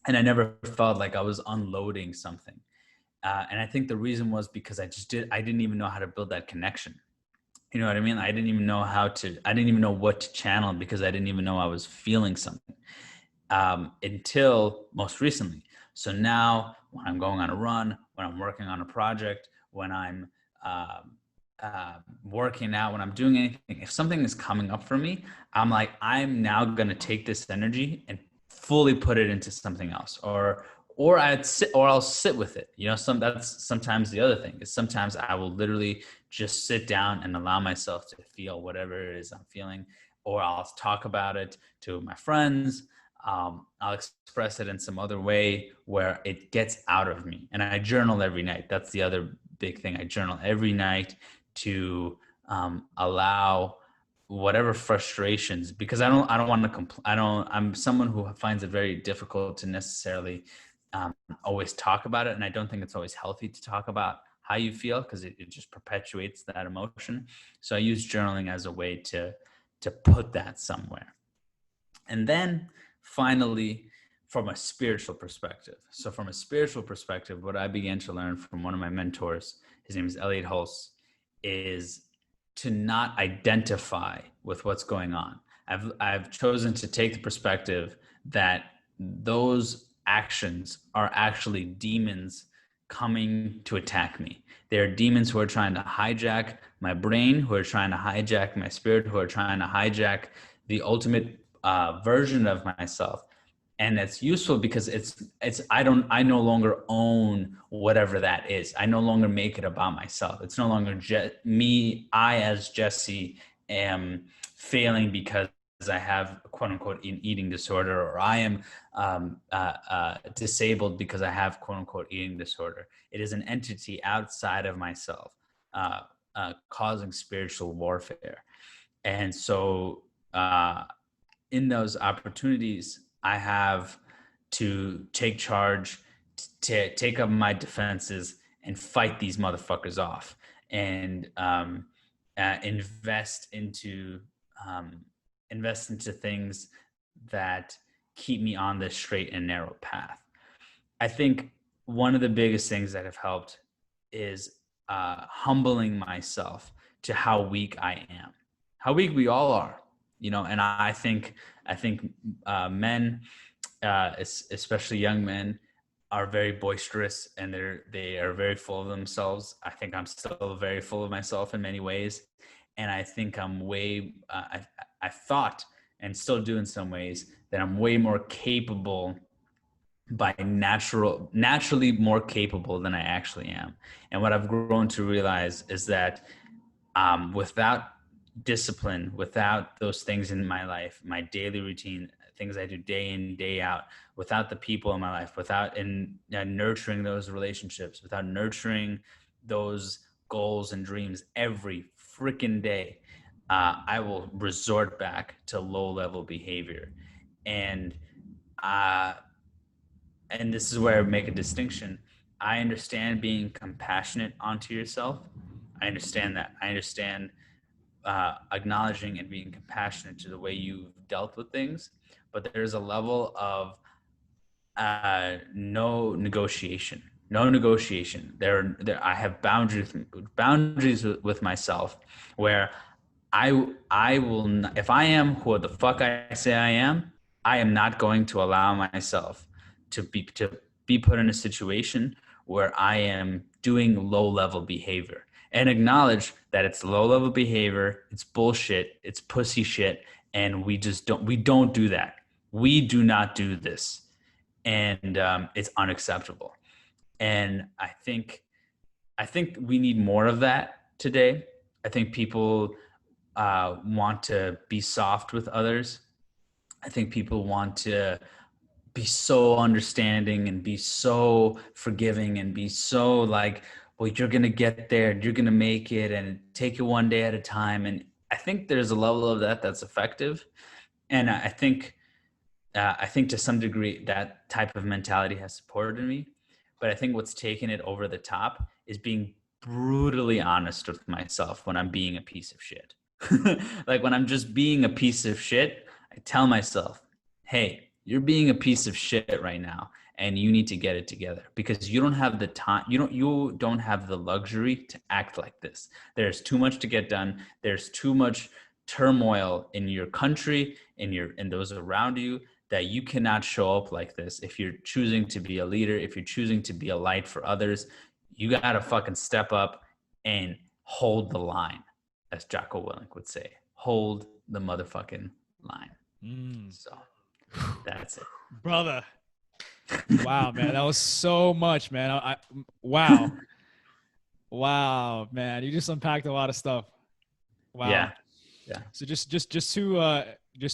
and I never felt like I was unloading something. And I think the reason was because I didn't even know how to build that connection. You know what I mean? I didn't even know what to channel, because I didn't even know I was feeling something until most recently. So now when I'm going on a run, when I'm working on a project, when I'm working out, when I'm doing anything, if something is coming up for me, I'm like, I'm now going to take this energy and fully put it into something else, or I'll sit with it. That's sometimes the other thing is sometimes I will literally just sit down and allow myself to feel whatever it is I'm feeling, or I'll talk about it to my friends. I'll express it in some other way where it gets out of me. And I journal every night. That's the other big thing. I journal every night to allow whatever frustrations, because I don't want to I'm someone who finds it very difficult to necessarily always talk about it. And I don't think it's always healthy to talk about how you feel, because it just perpetuates that emotion. So I use journaling as a way to put that somewhere. And then finally, from a spiritual perspective. So from a spiritual perspective, what I began to learn from one of my mentors, his name is Elliot Hulse, is to not identify with what's going on. I've chosen to take the perspective that those actions are actually demons coming to attack me. They are demons who are trying to hijack my brain, who are trying to hijack my spirit, who are trying to hijack the ultimate version of myself. And it's useful because I no longer own whatever that is. I no longer make it about myself. It's no longer me. I, as Jesse, am failing because I have quote unquote an eating disorder, or I am disabled because I have quote unquote eating disorder. It is an entity outside of myself, causing spiritual warfare. And so in those opportunities, I have to take charge, to take up my defenses and fight these motherfuckers off, and invest into things that keep me on this straight and narrow path. I think one of the biggest things that have helped is humbling myself to how weak I am, how weak we all are, and I think men, especially young men, are very boisterous, and they are very full of themselves. I think I'm still very full of myself in many ways, and I think I'm way. I thought, and still do in some ways, that I'm way more capable naturally more capable than I actually am. And what I've grown to realize is that without discipline, without those things in my life, my daily routine, things I do day in, day out, without the people in my life, without nurturing those relationships, without nurturing those goals and dreams every freaking day, I will resort back to low level behavior. And this is where I make a distinction. I understand being compassionate onto yourself. I understand that. I understand acknowledging and being compassionate to the way you've dealt with things. But there's a level of no negotiation. No negotiation. There. I have boundaries with myself, where I will not, if I am who the fuck I say I am not going to allow myself to be put in a situation where I am doing low level behavior, and acknowledge that it's low level behavior, it's bullshit, it's pussy shit, and we don't do that. We do not do this, and it's unacceptable. And I think we need more of that today. I think people want to be soft with others. I think people want to be so understanding and be so forgiving and be so like, well, you're going to get there, you're going to make it, and take it one day at a time. And I think there's a level of that that's effective. And I think to some degree that type of mentality has supported me. But I think what's taken it over the top is being brutally honest with myself when I'm being a piece of shit. Like when I'm just being a piece of shit, I tell myself, hey, you're being a piece of shit right now, and you need to get it together, because you don't have the time. You don't have the luxury to act like this. There's too much to get done. There's too much turmoil in your country, in those around you, that you cannot show up like this. If you're choosing to be a leader, if you're choosing to be a light for others, you got to fucking step up and hold the line, as Jocko Willink would say. Hold the motherfucking line. So that's it. Brother. Wow, man. That was so much, man. Wow. Wow, man. You just unpacked a lot of stuff. Wow. Yeah. Yeah. So just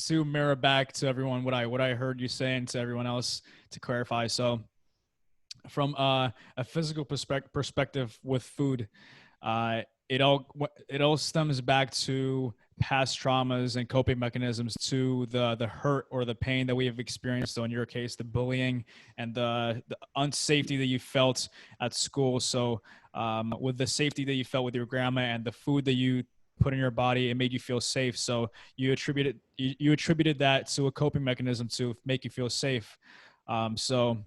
to mirror back to everyone what I heard you saying to everyone else to clarify. So from a physical perspective with food, uh, it all stems back to past traumas and coping mechanisms, to the hurt or the pain that we have experienced. So in your case, the bullying and the unsafety that you felt at school. So with the safety that you felt with your grandma and the food that you put in your body, it made you feel safe. So you attributed that to a coping mechanism to make you feel safe. So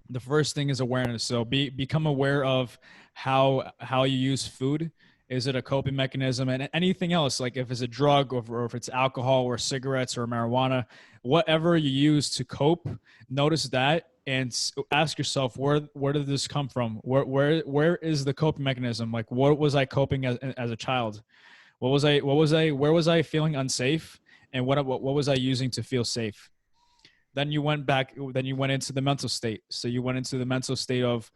the first thing is awareness. So become aware of how you use food. Is it a coping mechanism? And anything else, like if it's a drug or if it's alcohol or cigarettes or marijuana, whatever you use to cope, notice that and ask yourself, where did this come from? Where is the coping mechanism? Like, what was I coping as a child? Where was I feeling unsafe? And what was I using to feel safe? Then you went into the mental state. So you went into the mental state of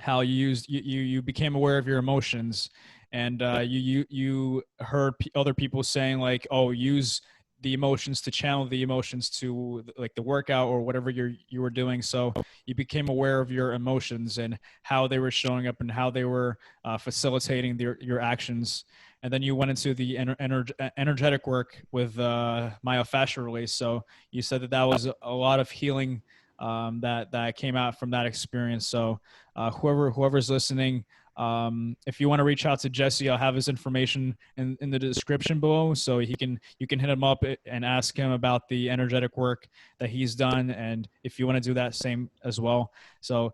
how you became aware of your emotions, and you heard other people saying like, oh, use the emotions to channel the emotions to like the workout or whatever you were doing. So you became aware of your emotions and how they were showing up and how they were facilitating your actions. And then you went into the energetic work with myofascial release. So you said that was a lot of healing that came out from that experience. So whoever's listening, if you want to reach out to Jesse, I'll have his information in the description below, so you can hit him up and ask him about the energetic work that he's done, and if you want to do that same as well. So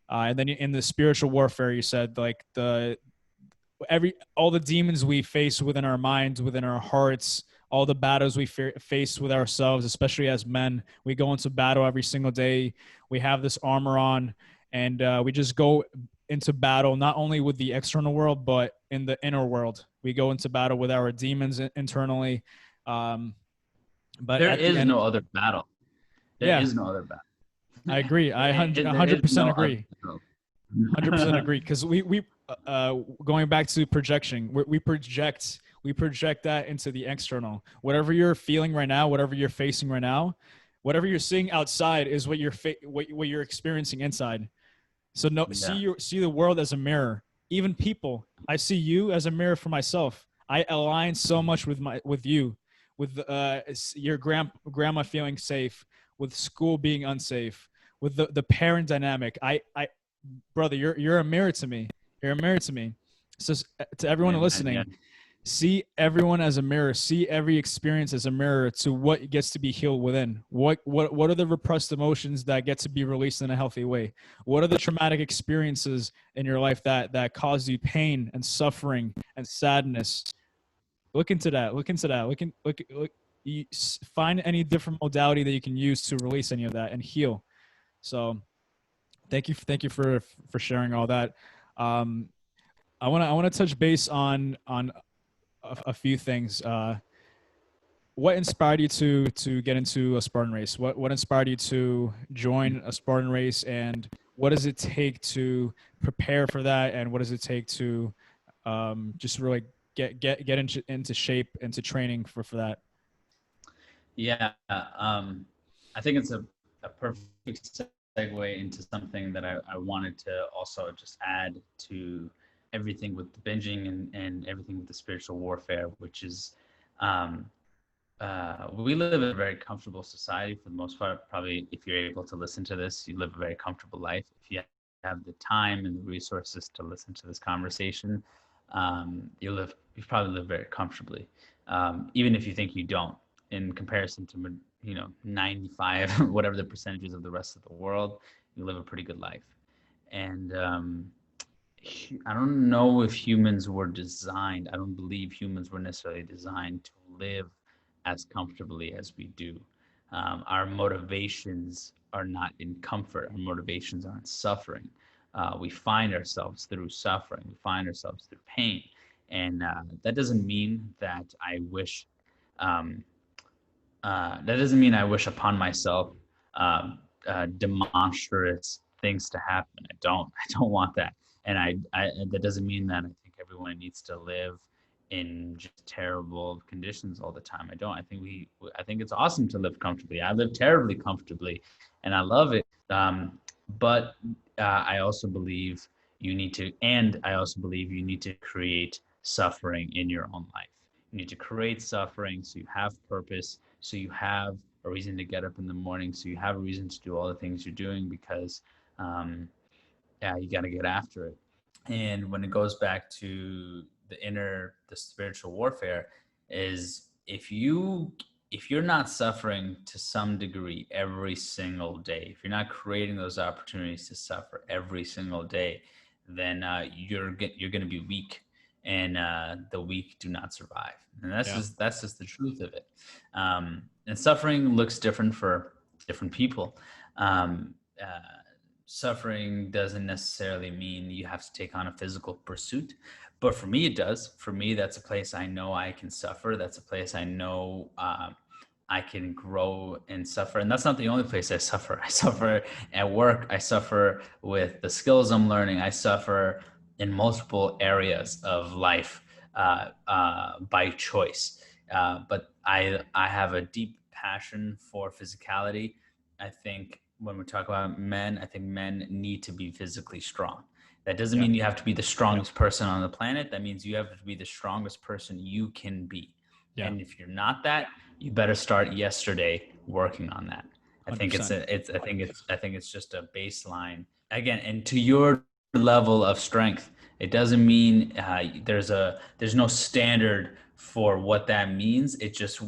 and then in the spiritual warfare, you said like all the demons we face within our minds, within our hearts, all the battles we face with ourselves, especially as men. We go into battle every single day. We have this armor on, and we just go into battle not only with the external world, but in the inner world. We go into battle with our demons internally. But there at the is end, no other battle. There is no other battle. I agree. I 100% agree. 100% agree. Because we going back to projection, we project that into the external. Whatever you're feeling right now, whatever you're facing right now, whatever you're seeing outside is what you're experiencing inside. So see the world as a mirror. Even people, I see you as a mirror for myself. I align so much with you, with your grandma feeling safe, with school being unsafe, with the parent dynamic. Brother, you're a mirror to me. You're a mirror to me. So to everyone listening, see everyone as a mirror. See every experience as a mirror to what gets to be healed within. What are the repressed emotions that get to be released in a healthy way? What are the traumatic experiences in your life that cause you pain and suffering and sadness? Look into that. Find any different modality that you can use to release any of that and heal. So thank you for sharing all that. I want to touch base on a few things. What inspired you to get into a Spartan race? What inspired you to join a Spartan race, and what does it take to prepare for that, and what does it take to just really get into shape, into training for that? Yeah, I think it's a perfect segue into something that I wanted to also just add to everything with the binging and everything with the spiritual warfare, which is we live in a very comfortable society for the most part. Probably if you're able to listen to this, you live a very comfortable life. If you have the time and the resources to listen to this conversation, you probably live very comfortably. Even if you think you don't, in comparison to 95 whatever the percentages of the rest of the world, you live a pretty good life. And I don't know if humans were designed, I don't believe humans were necessarily designed to live as comfortably as we do. Our motivations are not in comfort, our motivations are in suffering. We find ourselves through suffering. We find ourselves through pain. And that doesn't mean that I wish um, that doesn't mean I wish upon myself demonstrous things to happen. I don't. I don't want that. And that doesn't mean that I think everyone needs to live in just terrible conditions all the time. I don't. I think it's awesome to live comfortably. I live terribly comfortably, and I love it. But I also believe I also believe you need to create suffering in your own life. You need to create suffering so you have purpose, so you have a reason to get up in the morning, so you have a reason to do all the things you're doing because, um, yeah, you got to get after it. And when it goes back to the spiritual warfare, is if you're not suffering to some degree every single day, if you're not creating those opportunities to suffer every single day, then you're going to be weak, and the weak do not survive. And that's just the truth of it. And suffering looks different for different people. Um, uh, Suffering doesn't necessarily mean you have to take on a physical pursuit, but for me it does. For me, that's a place I know I can suffer. That's a place I know I can grow and suffer. And that's not the only place I suffer. I suffer at work. I suffer with the skills I'm learning. I suffer in multiple areas of life by choice. But I have a deep passion for physicality. I think when we talk about men, I think men need to be physically strong. That doesn't mean you have to be the strongest person on the planet. That means you have to be the strongest person you can be. Yeah. And if you're not that, you better start yesterday working on that. I think 100%. I think it's just a baseline again, and to your level of strength. It doesn't mean there's no standard for what that means. It just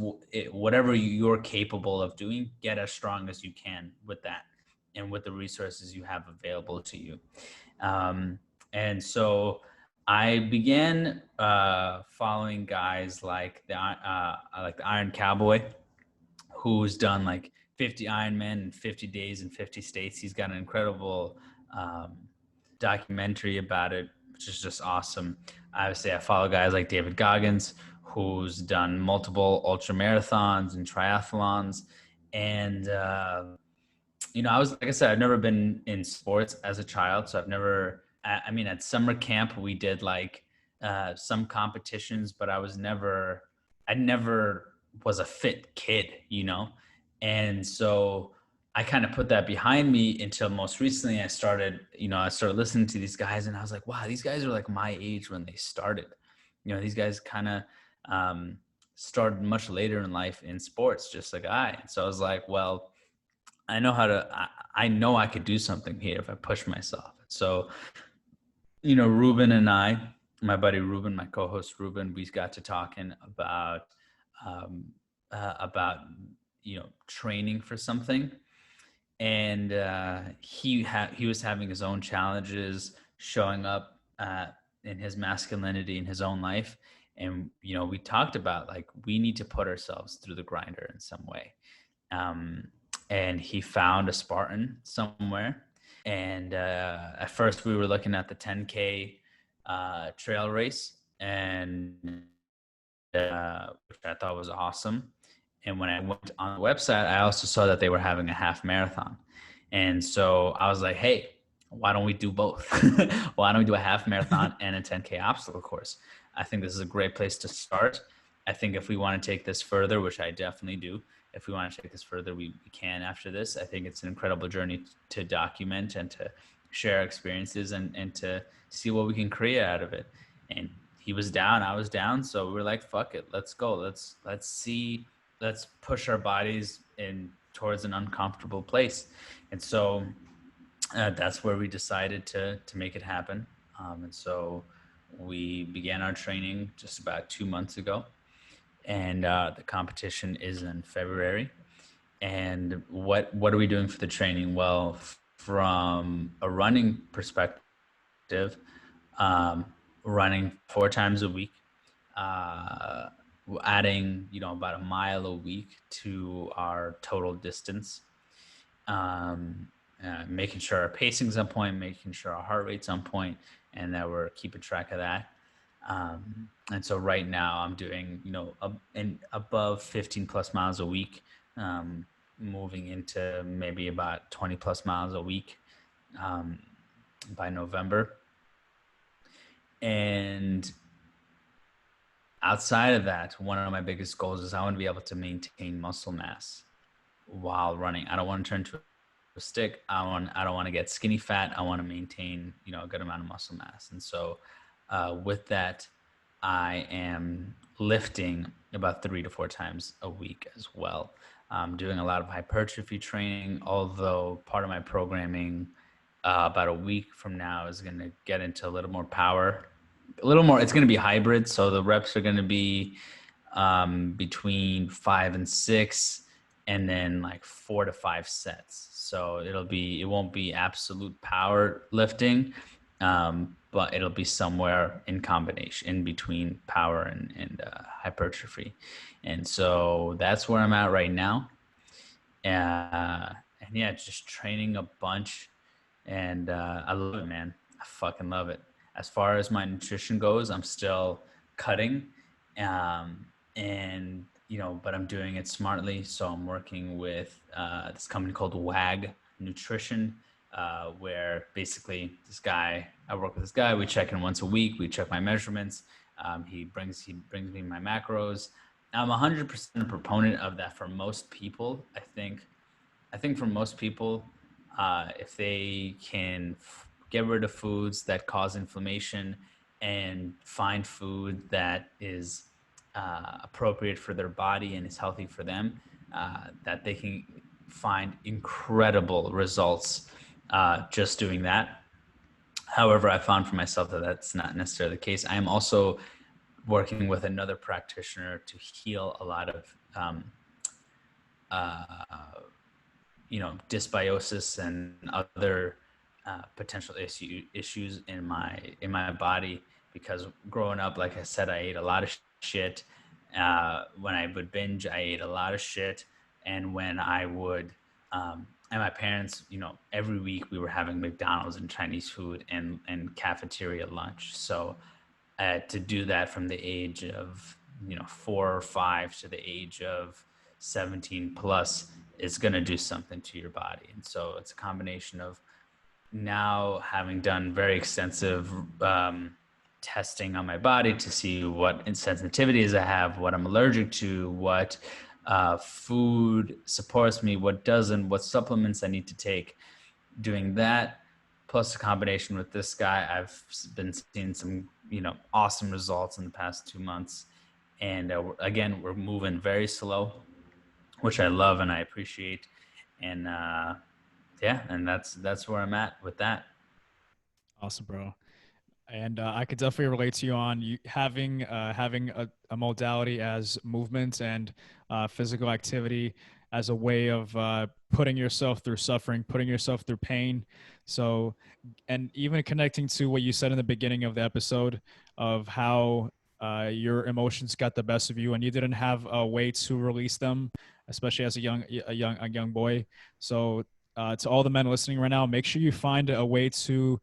whatever you're capable of doing, get as strong as you can with that, and with the resources you have available to you. Um, and so I began following guys like the Iron Cowboy, who's done like 50 Ironman in 50 days in 50 states. He's got an incredible um, documentary about it, which is just awesome. Obviously, I follow guys like David Goggins, who's done multiple ultra marathons and triathlons. And, I was, like I said, I've never been in sports as a child. So I've never, I mean, at summer camp, we did like some competitions, but I never was a fit kid. And so I kind of put that behind me until most recently I started listening to these guys, and I was like, wow, these guys are like my age when they started. These guys kind of started much later in life in sports, just like I. And so I was like, well, I know I could do something here if I push myself. So, Ruben and my buddy Ruben, my co-host Ruben, we got to talking um, about, training for something. And he was having his own challenges showing up in his masculinity in his own life. And, we talked about like, we need to put ourselves through the grinder in some way. And he found a Spartan somewhere. And at first we were looking at the 10K trail race, and which I thought was awesome. And when I went on the website, I also saw that they were having a half marathon. And so I was like, hey, why don't we do both? Why don't we do a half marathon and a 10K obstacle course? I think this is a great place to start. I think if we want to take this further, which I definitely do, if we want to take this further, we can after this. I think it's an incredible journey to document and to share experiences and to see what we can create out of it. And he was down, I was down. So we were like, fuck it, let's go. Let's push our bodies in towards an uncomfortable place. And so that's where we decided to make it happen. And so we began our training just about 2 months ago. And the competition is in February. And what are we doing for the training? Well, from a running perspective, running 4 times a week, adding about a mile a week to our total distance. making sure our pacing's on point, making sure our heart rate's on point, and that we're keeping track of that. And so right now I'm doing, above 15 plus miles a week, moving into maybe about 20 plus miles a week by November. And outside of that, one of my biggest goals is I want to be able to maintain muscle mass while running. I don't want to turn to a stick. I don't want to get skinny fat. I want to maintain, a good amount of muscle mass. And so with that, I am lifting about 3 to 4 times a week as well. I'm doing a lot of hypertrophy training, although part of my programming about a week from now is going to get into a little more power, a little more. It's going to be hybrid. So the reps are going to be between 5 and 6, and then like 4 to 5 sets. So it won't be absolute power lifting, but it'll be somewhere in combination in between power and hypertrophy. And so that's where I'm at right now. And yeah, just training a bunch. And I love it, man. I fucking love it. As far as my nutrition goes, I'm still cutting. And but I'm doing it smartly. So I'm working with this company called WAG Nutrition, where basically I work with this guy. We check in once a week. We check my measurements. He brings me my macros. I'm 100% a proponent of that for most people. I think for most people, if they can get rid of foods that cause inflammation and find food that is appropriate for their body and is healthy for them, that they can find incredible results just doing that. However, I found for myself that that's not necessarily the case. I am also working with another practitioner to heal a lot of dysbiosis and other potential issues in my body, because growing up, like I said, I ate a lot of shit. When I would binge, I ate a lot of shit. And when I would, and my parents, every week we were having McDonald's and Chinese food and cafeteria lunch. So I had to do that from the age of, 4 or 5 to the age of 17 plus. It's going to do something to your body. And so it's a combination of now having done very extensive testing on my body to see what insensitivities I have, what I'm allergic to, what food supports me, what doesn't, what supplements I need to take. Doing that, plus a combination with this guy, I've been seeing some, awesome results in the past 2 months. And again, we're moving very slow, which I love and I appreciate. And and that's where I'm at with that. Awesome, bro. And I could definitely relate to you on you having a modality as movement and physical activity as a way of putting yourself through suffering, putting yourself through pain. So, and even connecting to what you said in the beginning of the episode of how your emotions got the best of you and you didn't have a way to release them, especially as a young boy. So to all the men listening right now, make sure you find a way to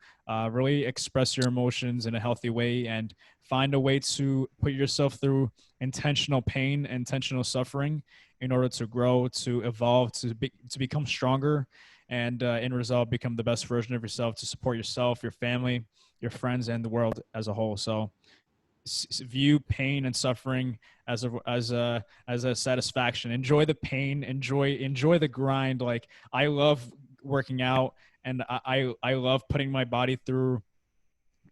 really express your emotions in a healthy way and find a way to put yourself through intentional pain, intentional suffering in order to grow, to evolve, to become stronger, and in result, become the best version of yourself to support yourself, your family, your friends, and the world as a whole. So view pain and suffering as a satisfaction. Enjoy the pain, enjoy the grind. Like I love working out and I love putting my body through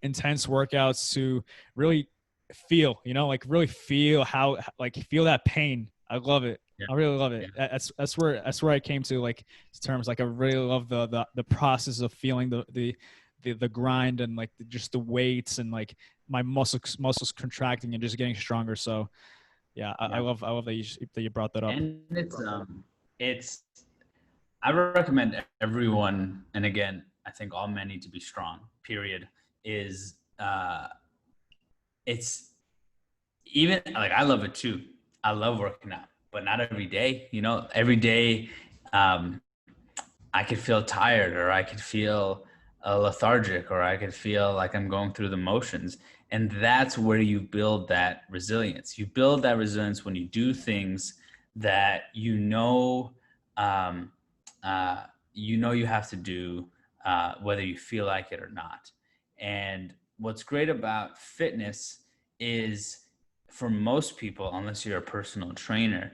intense workouts to really feel, like really feel how, like feel that pain. I love it. Yeah. I really love it. Yeah. That's where I came to like terms. Like I really love the process of feeling the grind and like just the weights and like my muscles contracting and just getting stronger. So yeah, I love that you brought that up. And it's I recommend everyone, and again, I think all men need to be strong, period, is it's even like I love it too. I love working out, but not every day, every day. I could feel tired, or I could feel lethargic, or I could feel like I'm going through the motions. And that's where you build that resilience. You build that resilience when you do things that um, you have to do, whether you feel like it or not. And what's great about fitness is, for most people, unless you're a personal trainer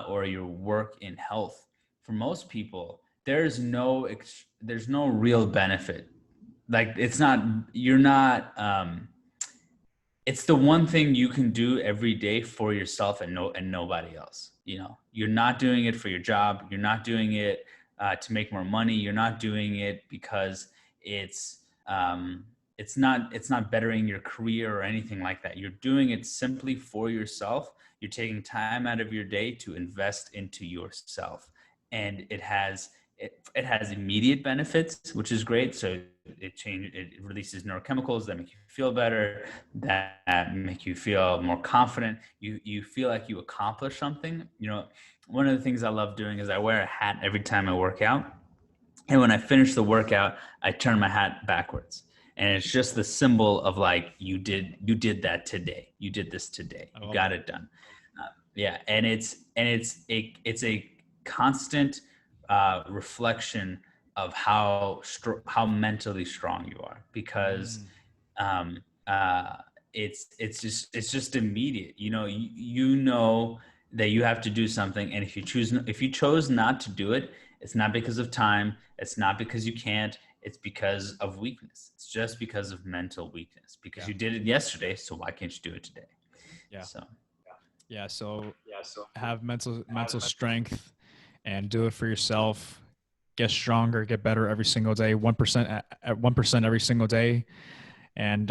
or you work in health, for most people, there's no real benefit. Like, it's not, you're not, it's the one thing you can do every day for yourself and nobody else. You're not doing it for your job. You're not doing it to make more money. You're not doing it because it's um, it's not bettering your career or anything like that. You're doing it simply for yourself. You're taking time out of your day to invest into yourself, and it has immediate benefits, which is great. So it releases neurochemicals that make you feel better, that make you feel more confident. You feel like you accomplished something. One of the things I love doing is I wear a hat every time I work out. And when I finish the workout, I turn my hat backwards. And it's just the symbol of, like, you did that today. You did this today. You got it done. Yeah. And it's a constant reflection of how mentally strong you are, because um, it's just immediate. You know that you have to do something, and if you chose not to do it, it's not because of time. It's not because you can't. It's because of weakness. It's just because of mental weakness. Because you did it yesterday, so why can't you do it today? Yeah. So So have mental strength and do it for yourself. Get stronger, get better every single day, 1% at 1% every single day. And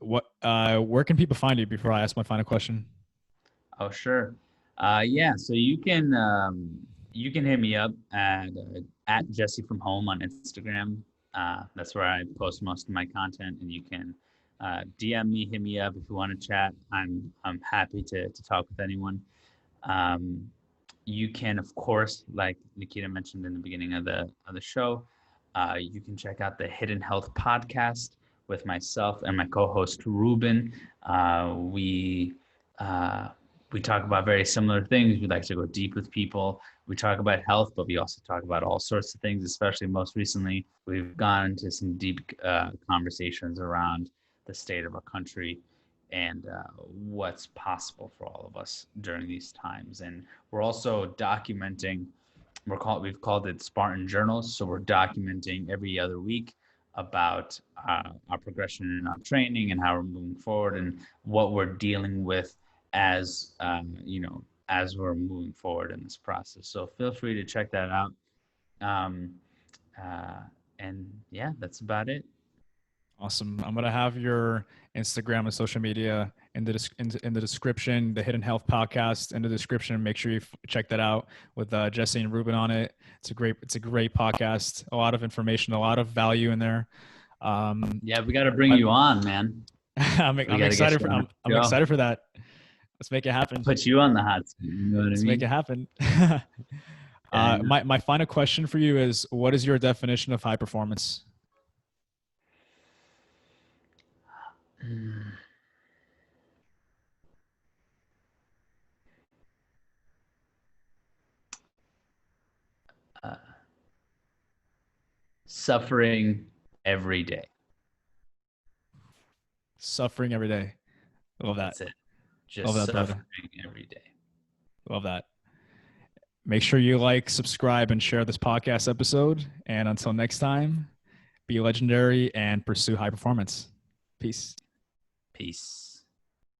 where can people find you before I ask my final question? Oh, sure. Yeah. So you can hit me up at Jesse from Home on Instagram. That's where I post most of my content, and you can DM me, hit me up if you want to chat. I'm happy to talk with anyone. Um, you can, of course, like Nikita mentioned in the beginning of the show, you can check out the Hidden Health podcast with myself and my co-host Ruben. We we talk about very similar things. We like to go deep with people. We talk about health, but we also talk about all sorts of things. Especially most recently, we've gone into some deep conversations around the state of our country and what's possible for all of us during these times. And we're also documenting. We've called it Spartan Journals. So we're documenting every other week about our progression in our training and how we're moving forward and what we're dealing with as as we're moving forward in this process. So feel free to check that out. Um, uh, and yeah, that's about it. Awesome. I'm gonna have your Instagram and social media in the description. The Hidden Health podcast in the description. Make sure you check that out with Jesse and Ruben on it. It's a great podcast. A lot of information, a lot of value in there. Yeah, we got to bring you on, man. I'm excited for I'm excited for that. Let's make it happen. Put you on the hot seat. You know what Let's I mean? make it happen. My final question for you is: what is your definition of high performance? Suffering every day. Suffering every day. Love that. That's it. Just suffering every day. Love that. Make sure you like, subscribe, and share this podcast episode. And until next time, be legendary and pursue high performance. Peace. Peace.